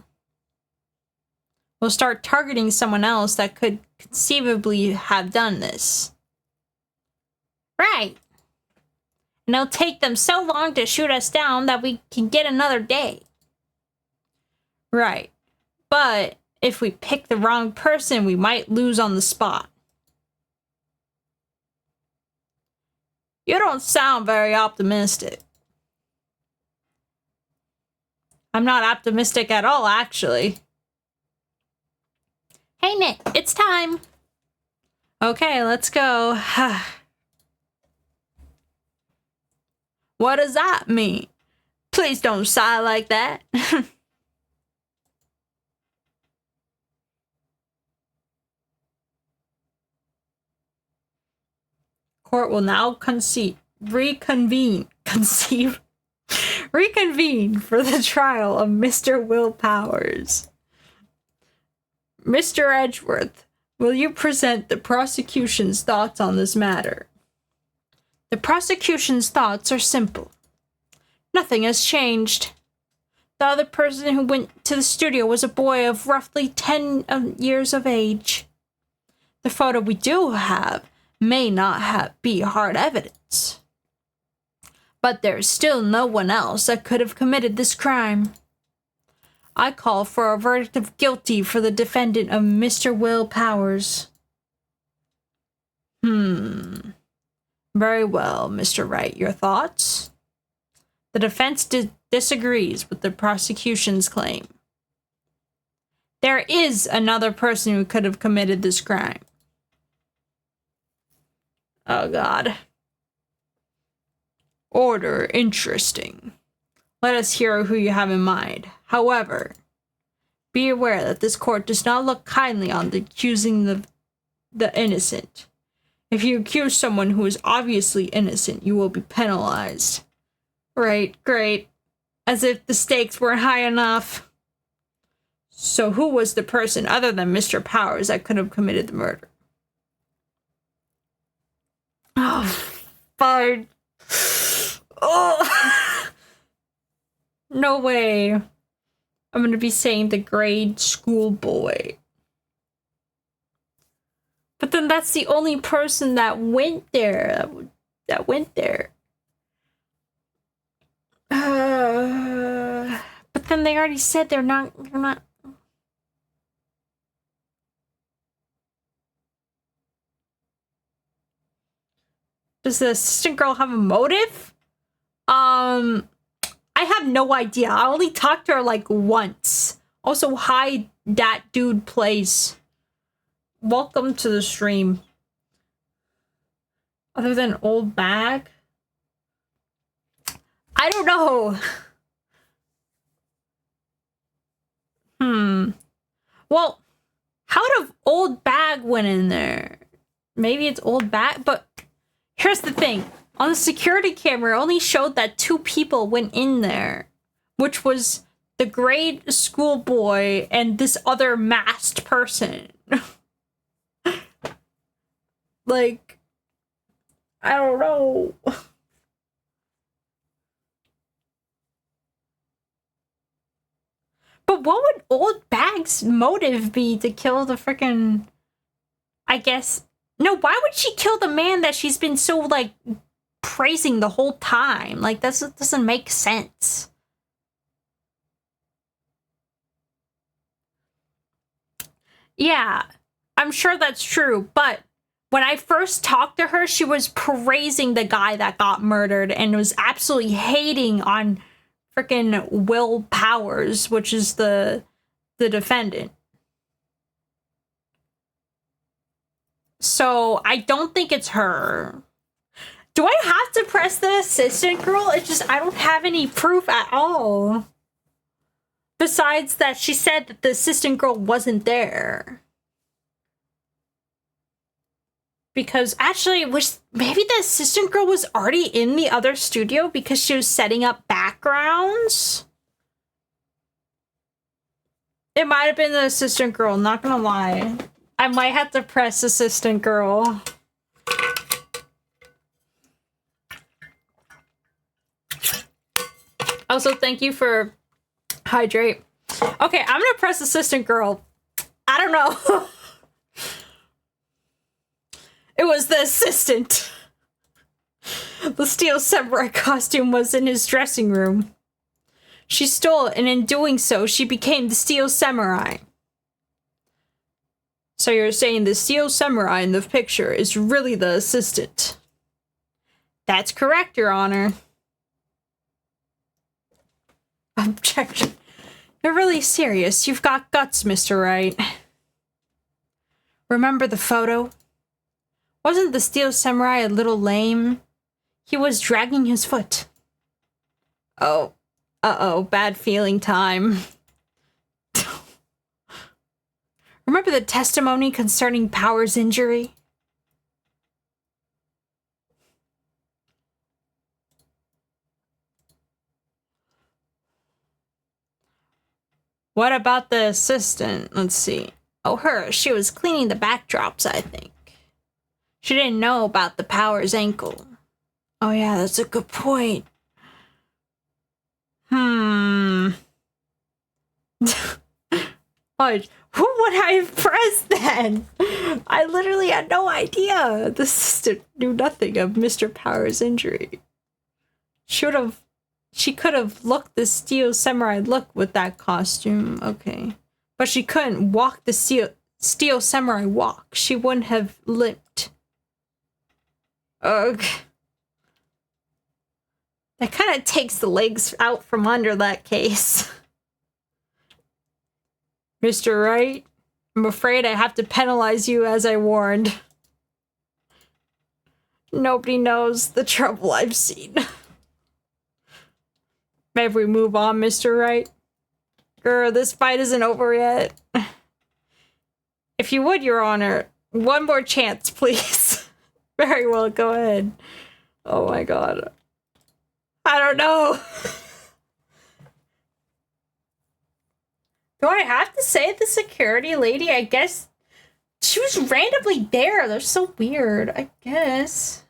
We'll start targeting someone else that could conceivably have done this. Right. And it'll take them so long to shoot us down that we can get another day. Right. But if we pick the wrong person, we might lose on the spot. You don't sound very optimistic. I'm not optimistic at all, actually. Hey, Nick, it's time. Okay, let's go. What does that mean? Please don't sigh like that. Court will now reconvene for the trial of Mr. Will Powers. Mr. Edgeworth, will you present the prosecution's thoughts on this matter? The prosecution's thoughts are simple. Nothing has changed. The other person who went to the studio was a boy of roughly 10 years of age. The photo we do have may not be hard evidence. But there's still no one else that could have committed this crime. I call for a verdict of guilty for the defendant of Mr. Will Powers. Very well, Mr. Wright. Your thoughts? The defense disagrees with the prosecution's claim. There is another person who could have committed this crime. Oh, God. Order. Interesting. Let us hear who you have in mind. However, be aware that this court does not look kindly on accusing the innocent. If you accuse someone who is obviously innocent, you will be penalized. Right, great. As if the stakes weren't high enough. So who was the person other than Mr. Powers that could have committed the murder? Oh, fine. Oh. No way. I'm gonna be saying the grade school boy. But then that's the only person that went there. That went there. But then they already said they're not. Does the assistant girl have a motive? I have no idea. I only talked to her like once. Also, hi, that dude plays. Welcome to the stream. Other than old bag? I don't know. Well, how would have old bag went in there? Maybe it's old bag, but here's the thing. On the security camera, it only showed that 2 people went in there, which was the grade school boy and this other masked person. Like, I don't know. But what would old bag's motive be to kill the frickin'... I guess... No, why would she kill the man that she's been so, like, praising the whole time? Like, that doesn't make sense. Yeah, I'm sure that's true, but when I first talked to her, she was praising the guy that got murdered and was absolutely hating on frickin' Will Powers, which is the defendant. So I don't think it's her. Do I have to press the assistant girl? It's just I don't have any proof at all. Besides that she said that the assistant girl wasn't there. Because actually, maybe the assistant girl was already in the other studio because she was setting up backgrounds? It might have been the assistant girl, not gonna lie. I might have to press assistant girl. Also, thank you for hydrate. Okay, I'm gonna press assistant girl. I don't know. It was the assistant. The steel samurai costume was in his dressing room. She stole it, and in doing so, she became the steel samurai. So you're saying the steel samurai in the picture is really the assistant? That's correct, Your Honor. Objection. You're really serious. You've got guts, Mr. Wright. Remember the photo? Wasn't the steel samurai a little lame? He was dragging his foot. Oh. Uh-oh, bad feeling time. Remember the testimony concerning Power's injury? What about the assistant? Let's see. Oh, her. She was cleaning the backdrops, I think. She didn't know about the Power's ankle. Oh yeah, that's a good point. What? Who would I have pressed then? I literally had no idea. The assistant knew nothing of Mr. Power's injury. She could have looked the steel samurai look with that costume. Okay. But she couldn't walk the steel samurai walk. She wouldn't have limped. Ugh. That kind of takes the legs out from under that case. Mr. Wright, I'm afraid I have to penalize you as I warned. Nobody knows the trouble I've seen. Maybe we move on, Mr. Wright? Girl, this fight isn't over yet. If you would, Your Honor, one more chance, please. Very well, go ahead. Oh my god. I don't know. Do I have to say the security lady? I guess she was randomly there. They're so weird, I guess.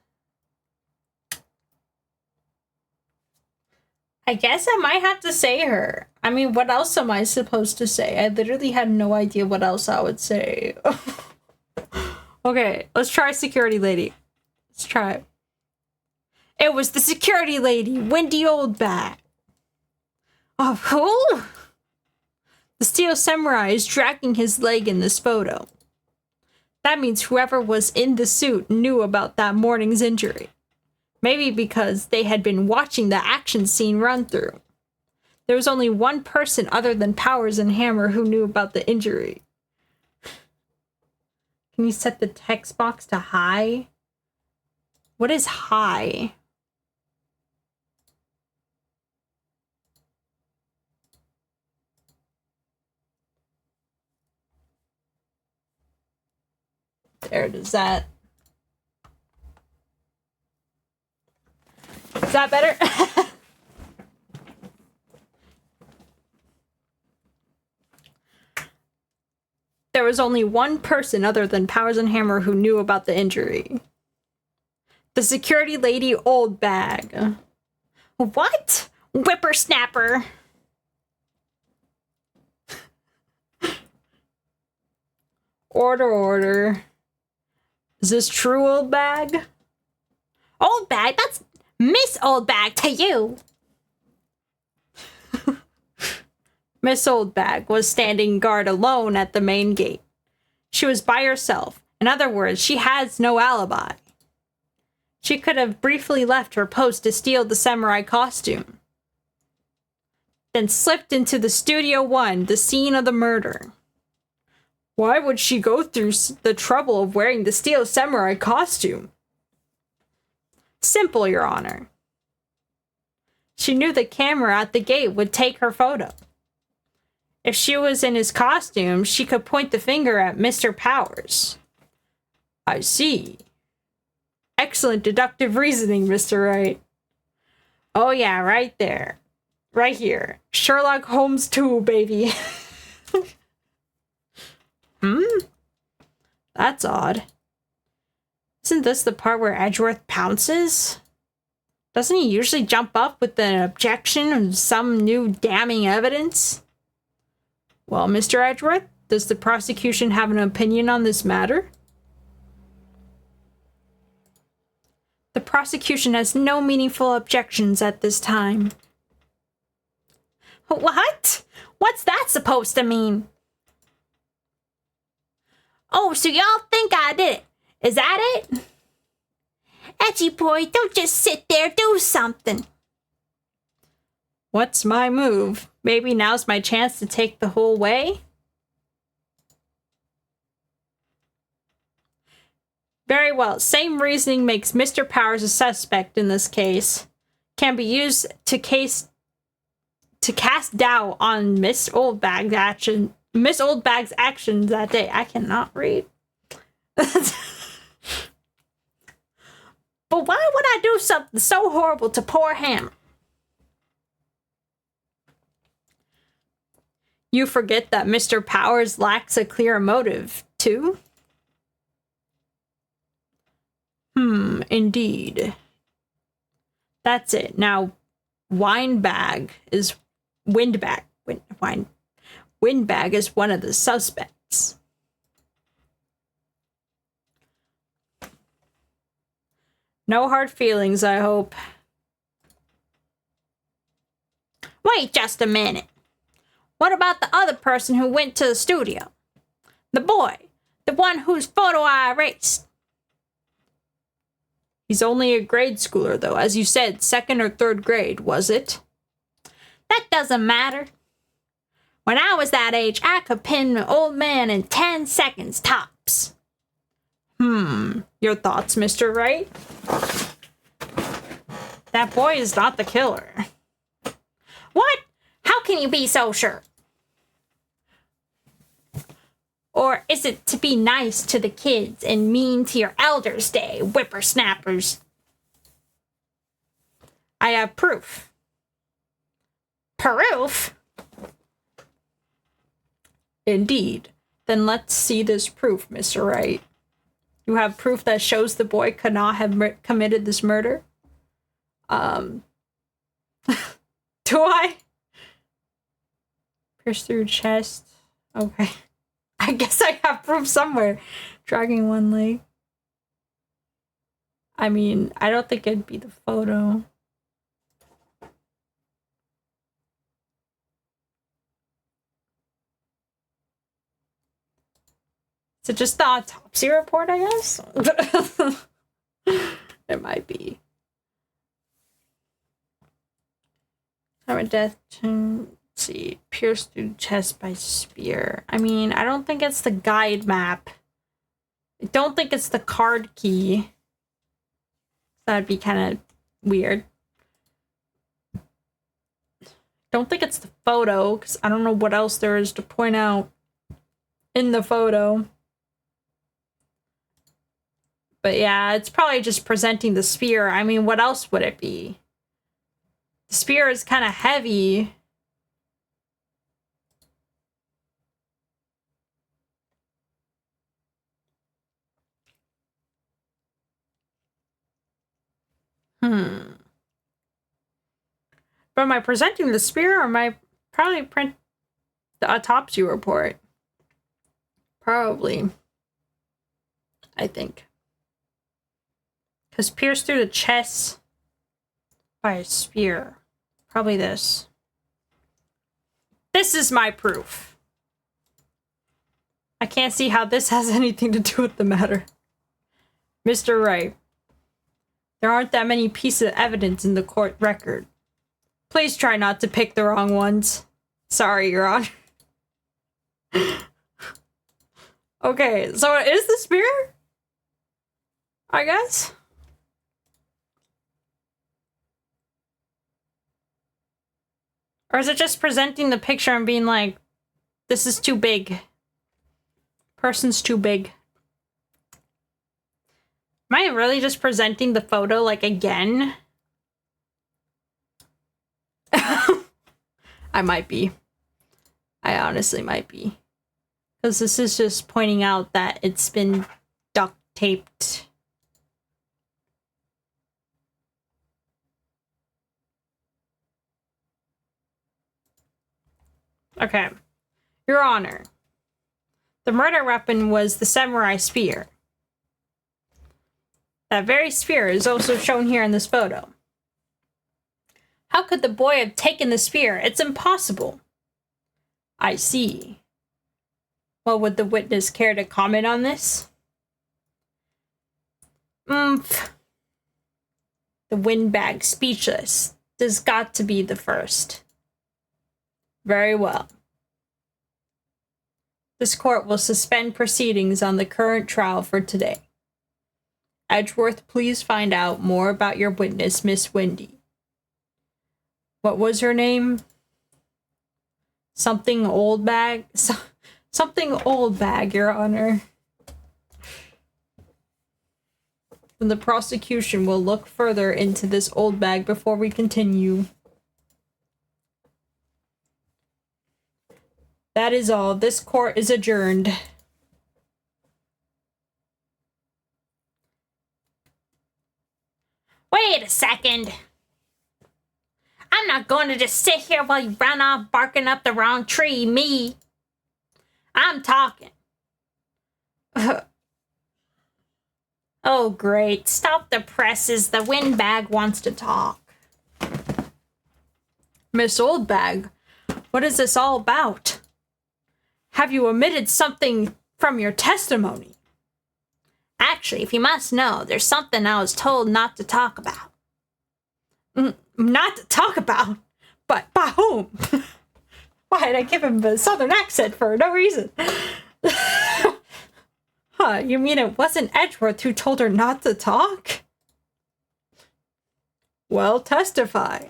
I guess I might have to say her. I mean, what else am I supposed to say? I literally had no idea what else I would say. Okay, let's try security lady. Let's try it. It was the security lady, Wendy Oldback. Oh, who? The steel samurai is dragging his leg in this photo. That means whoever was in the suit knew about that morning's injury. Maybe because they had been watching the action scene run through. There was only one person other than Powers and Hammer who knew about the injury. Can you set the text box to high? What is high? There, does that... Is that better? There was only one person other than Powers and Hammer who knew about the injury. The security lady Old Bag. What? Whippersnapper. Order. Is this true, Old Bag? Old Bag? That's Miss Old Bag to you. Miss Old Bag was standing guard alone at the main gate. She was by herself. In other words, she has no alibi. She could have briefly left her post to steal the samurai costume, then slipped into the Studio 1, the scene of the murder. Why would she go through the trouble of wearing the steel samurai costume? Simple, Your Honor. She knew the camera at the gate would take her photo. If she was in his costume, she could point the finger at Mr. Powers. I see. Excellent deductive reasoning, Mr. Wright. Oh yeah, right there. Right here. Sherlock Holmes 2, baby. That's odd. Isn't this the part where Edgeworth pounces? Doesn't he usually jump up with an objection and some new damning evidence? Well, Mr. Edgeworth, does the prosecution have an opinion on this matter? The prosecution has no meaningful objections at this time. What? What's that supposed to mean? Oh, so y'all think I did it. Is that it? Edgy boy, don't just sit there, do something. What's my move? Maybe now's my chance to take the whole way? Very well. Same reasoning makes Mr. Powers a suspect in this case. Can be used to cast doubt on Miss Old Bag's actions that day. I cannot read. But why would I do something so horrible to poor Hammer? You forget that Mr. Powers lacks a clear motive, too? Indeed. That's it. Now, Windbag is one of the suspects. No hard feelings, I hope. Wait just a minute. What about the other person who went to the studio? The boy. The one whose photo I erased. He's only a grade schooler, though. As you said, 2nd or 3rd grade, was it? That doesn't matter. When I was that age, I could pin an old man in 10 seconds tops. Your thoughts, Mr. Wright? That boy is not the killer. What? How can you be so sure? Or is it to be nice to the kids and mean to your elders' day, whippersnappers? I have proof. Proof? Indeed. Then let's see this proof, Mr. Wright. You have proof that shows the boy could not have committed this murder? Do I? Pierce through chest. Okay. I guess I have proof somewhere. Dragging one leg. I mean, I don't think it'd be the photo. Is it just the autopsy report, I guess? It might be. Time of death to, let's see, pierced through chest by spear. I mean, I don't think it's the guide map. I don't think it's the card key. That'd be kind of weird. Don't think it's the photo, because I don't know what else there is to point out in the photo. But yeah, it's probably just presenting the spear. I mean, what else would it be? The spear is kind of heavy. But am I presenting the spear, or am I probably print the autopsy report? Probably. I think. Because pierced through the chest by a spear. Probably this. This is my proof. I can't see how this has anything to do with the matter. Mr. Wright, there aren't that many pieces of evidence in the court record. Please try not to pick the wrong ones. Sorry, Your Honor. Okay, so it is the spear? I guess? Or is it just presenting the picture and being like, this is too big. Person's too big. Am I really just presenting the photo, like, again? I might be. I honestly might be. Because this is just pointing out that it's been duct taped. Okay. Your Honor, the murder weapon was the samurai spear. That very spear is also shown here in this photo. How could the boy have taken the spear? It's impossible. I see. Well, would the witness care to comment on this? The windbag speechless. This got to be the first. Very well. This court will suspend proceedings on the current trial for today. Edgeworth, please find out more about your witness, Miss Wendy. What was her name? Something old bag? Something old bag, Your Honor. And the prosecution will look further into this old bag before we continue. That is all. This court is adjourned. Wait a second. I'm not going to just sit here while you run off barking up the wrong tree, me. I'm talking. Oh, great. Stop the presses. The windbag wants to talk. Miss Oldbag, what is this all about? Have you omitted something from your testimony? Actually, if you must know, there's something I was told not to talk about. Not to talk about? But by whom? Why did I give him a southern accent for no reason? Huh, you mean it wasn't Edgeworth who told her not to talk? Well, testify.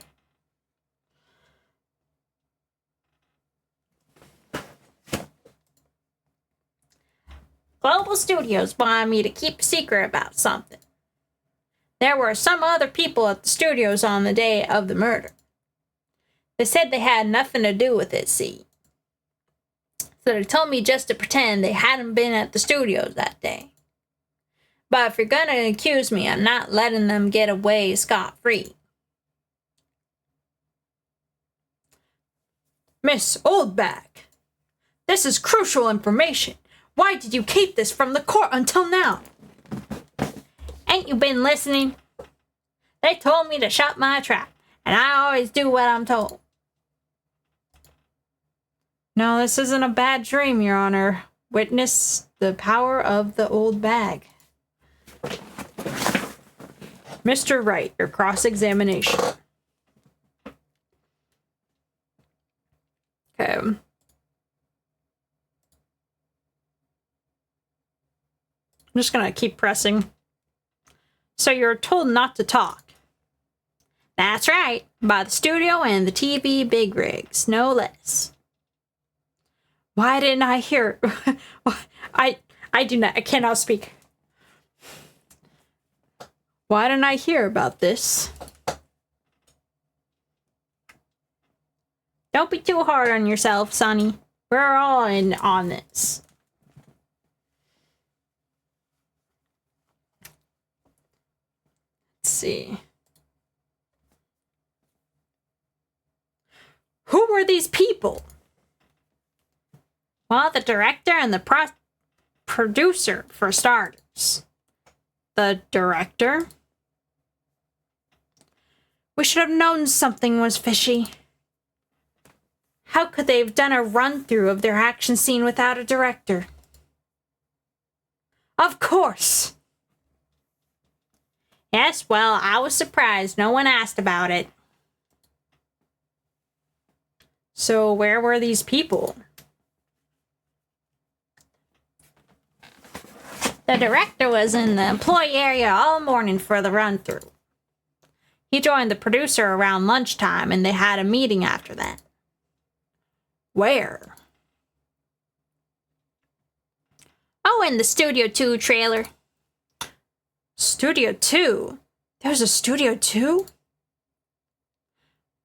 Global Studios wanted me to keep a secret about something. There were some other people at the studios on the day of the murder. They said they had nothing to do with it, see. So they told me just to pretend they hadn't been at the studios that day. But if you're gonna accuse me, I'm not letting them get away scot-free. Miss Oldbag, this is crucial information. Why did you keep this from the court until now? Ain't you been listening? They told me to shut my trap, and I always do what I'm told. No, this isn't a bad dream, Your Honor. Witness the power of the old bag. Mr. Wright, your cross-examination. Okay. I'm just gonna keep pressing. So you're told not to talk. That's right, by the studio and the TV big rigs, no less. Why didn't I hear? I cannot speak. Why didn't I hear about this? Don't be too hard on yourself, Sonny. We're all in on this. Let's see. Who were these people? Well, the director and the producer, for starters. The director? We should have known something was fishy. How could they have done a run-through of their action scene without a director? Of course! Yes, well, I was surprised no one asked about it. So where were these people? The director was in the employee area all morning for the run-through. He joined the producer around lunchtime, and they had a meeting after that. Where? Oh, in the Studio 2 trailer. Studio 2? There's a Studio 2?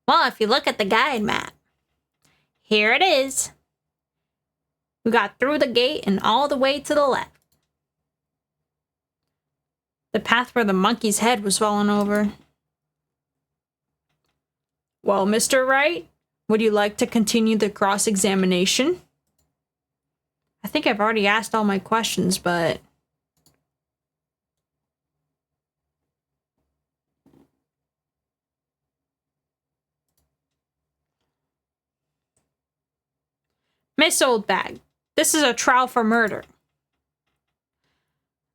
Well, if you look at the guide map. Here it is. We got through the gate and all the way to the left. The path where the monkey's head was fallen over. Well, Mr. Wright, would you like to continue the cross-examination? I think I've already asked all my questions, but... Miss Oldbag, this is a trial for murder.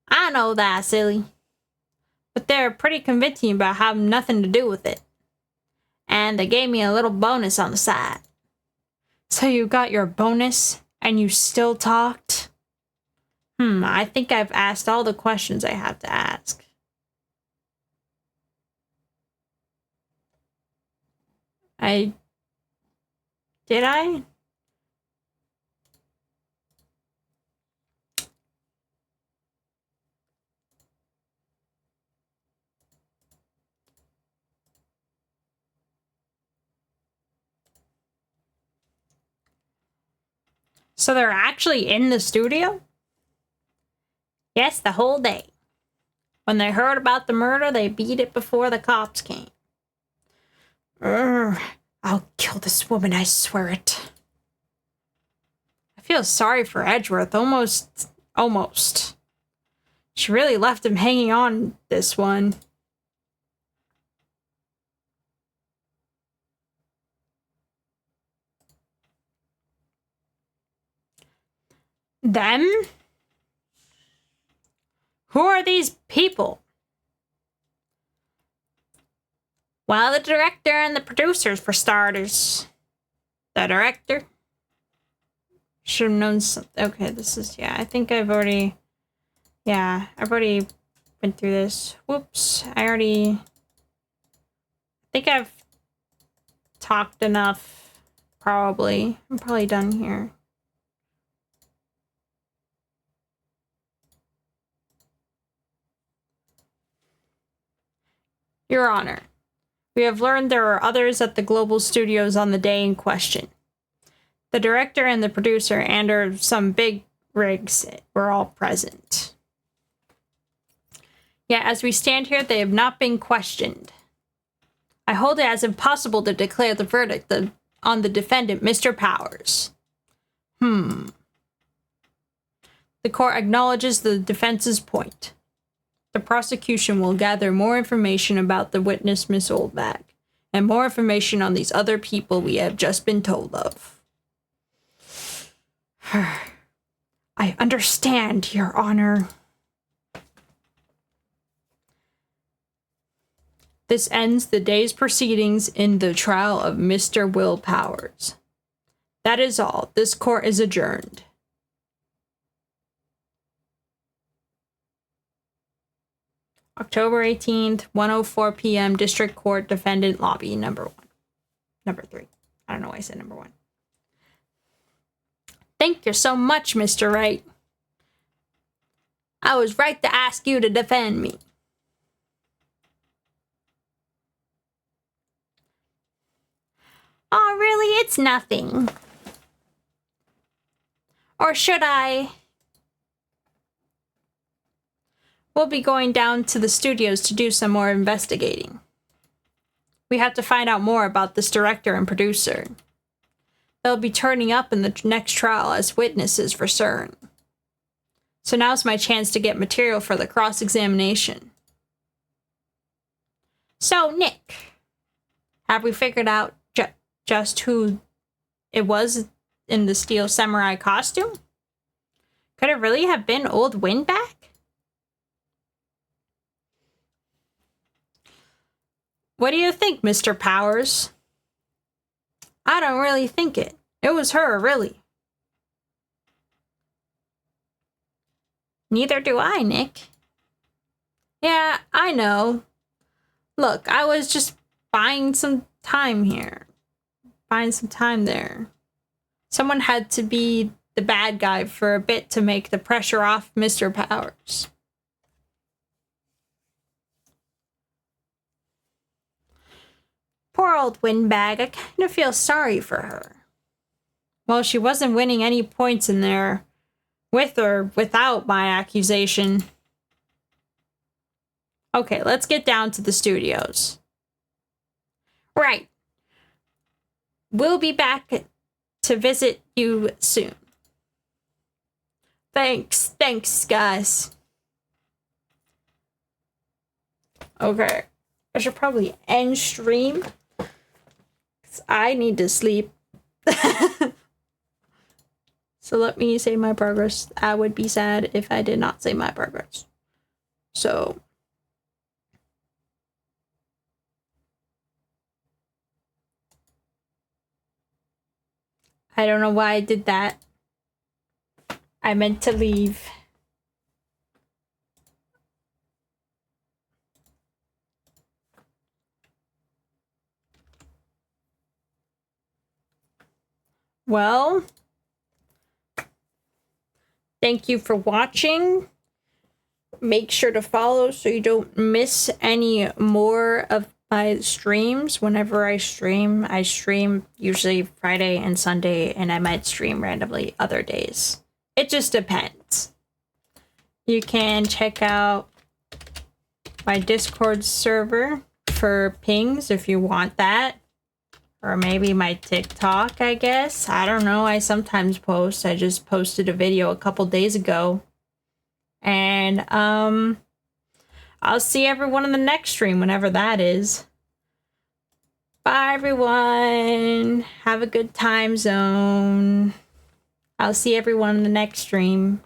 I know that, silly. But they're pretty convincing about having nothing to do with it. And they gave me a little bonus on the side. So you got your bonus, and you still talked? I think I've asked all the questions I have to ask. Did I? So they're actually in the studio? Yes, the whole day. When they heard about the murder, they beat it before the cops came. I'll kill this woman, I swear it. I feel sorry for Edgeworth, almost. She really left him hanging on this one. Them? Who are these people? Well, the director and the producers, for starters. The director? Should have known something. Okay, this is, I think I've already went through this. Whoops, I think I've talked enough, probably. I'm probably done here. Your Honor, we have learned there are others at the Global Studios on the day in question. The director and the producer and some big rigs were all present. Yet, as we stand here, they have not been questioned. I hold it as impossible to declare the verdict on the defendant, Mr. Powers. The court acknowledges the defense's point. The prosecution will gather more information about the witness, Miss Oldbag, and more information on these other people we have just been told of. I understand, Your Honor. This ends the day's proceedings in the trial of Mr. Will Powers. That is all. This court is adjourned. October 18th, 1:04 p.m. District Court Defendant Lobby, number 3. I don't know why I said number 1. Thank you so much, Mr. Wright. I was right to ask you to defend me. Oh, really? It's nothing. Or should I? We'll be going down to the studios to do some more investigating. We have to find out more about this director and producer. They'll be turning up in the next trial as witnesses for certain. So now's my chance to get material for the cross-examination. So, Nick, have we figured out just who it was in the steel samurai costume? Could it really have been old Windbag? What do you think, Mr. Powers? I don't really think it. It was her, really. Neither do I, Nick. Yeah, I know. Look, I was just buying some time here. Buying some time there. Someone had to be the bad guy for a bit to make the pressure off Mr. Powers. Poor old Windbag, I kind of feel sorry for her. Well, she wasn't winning any points in there, with or without my accusation. Okay, let's get down to the studios. Right. We'll be back to visit you soon. Thanks, guys. Okay, I should probably end stream. I need to sleep. So let me save my progress. I would be sad if I did not save my progress. So. I don't know why I did that. I meant to leave. Well, thank you for watching. Make sure to follow so you don't miss any more of my streams. Whenever I stream usually Friday and Sunday, and I might stream randomly other days. It just depends. You can check out my Discord server for pings if you want that. Or maybe my TikTok, I guess. I don't know. I sometimes post. I just posted a video a couple days ago. And I'll see everyone in the next stream, whenever that is. Bye, everyone. Have a good time zone. I'll see everyone in the next stream.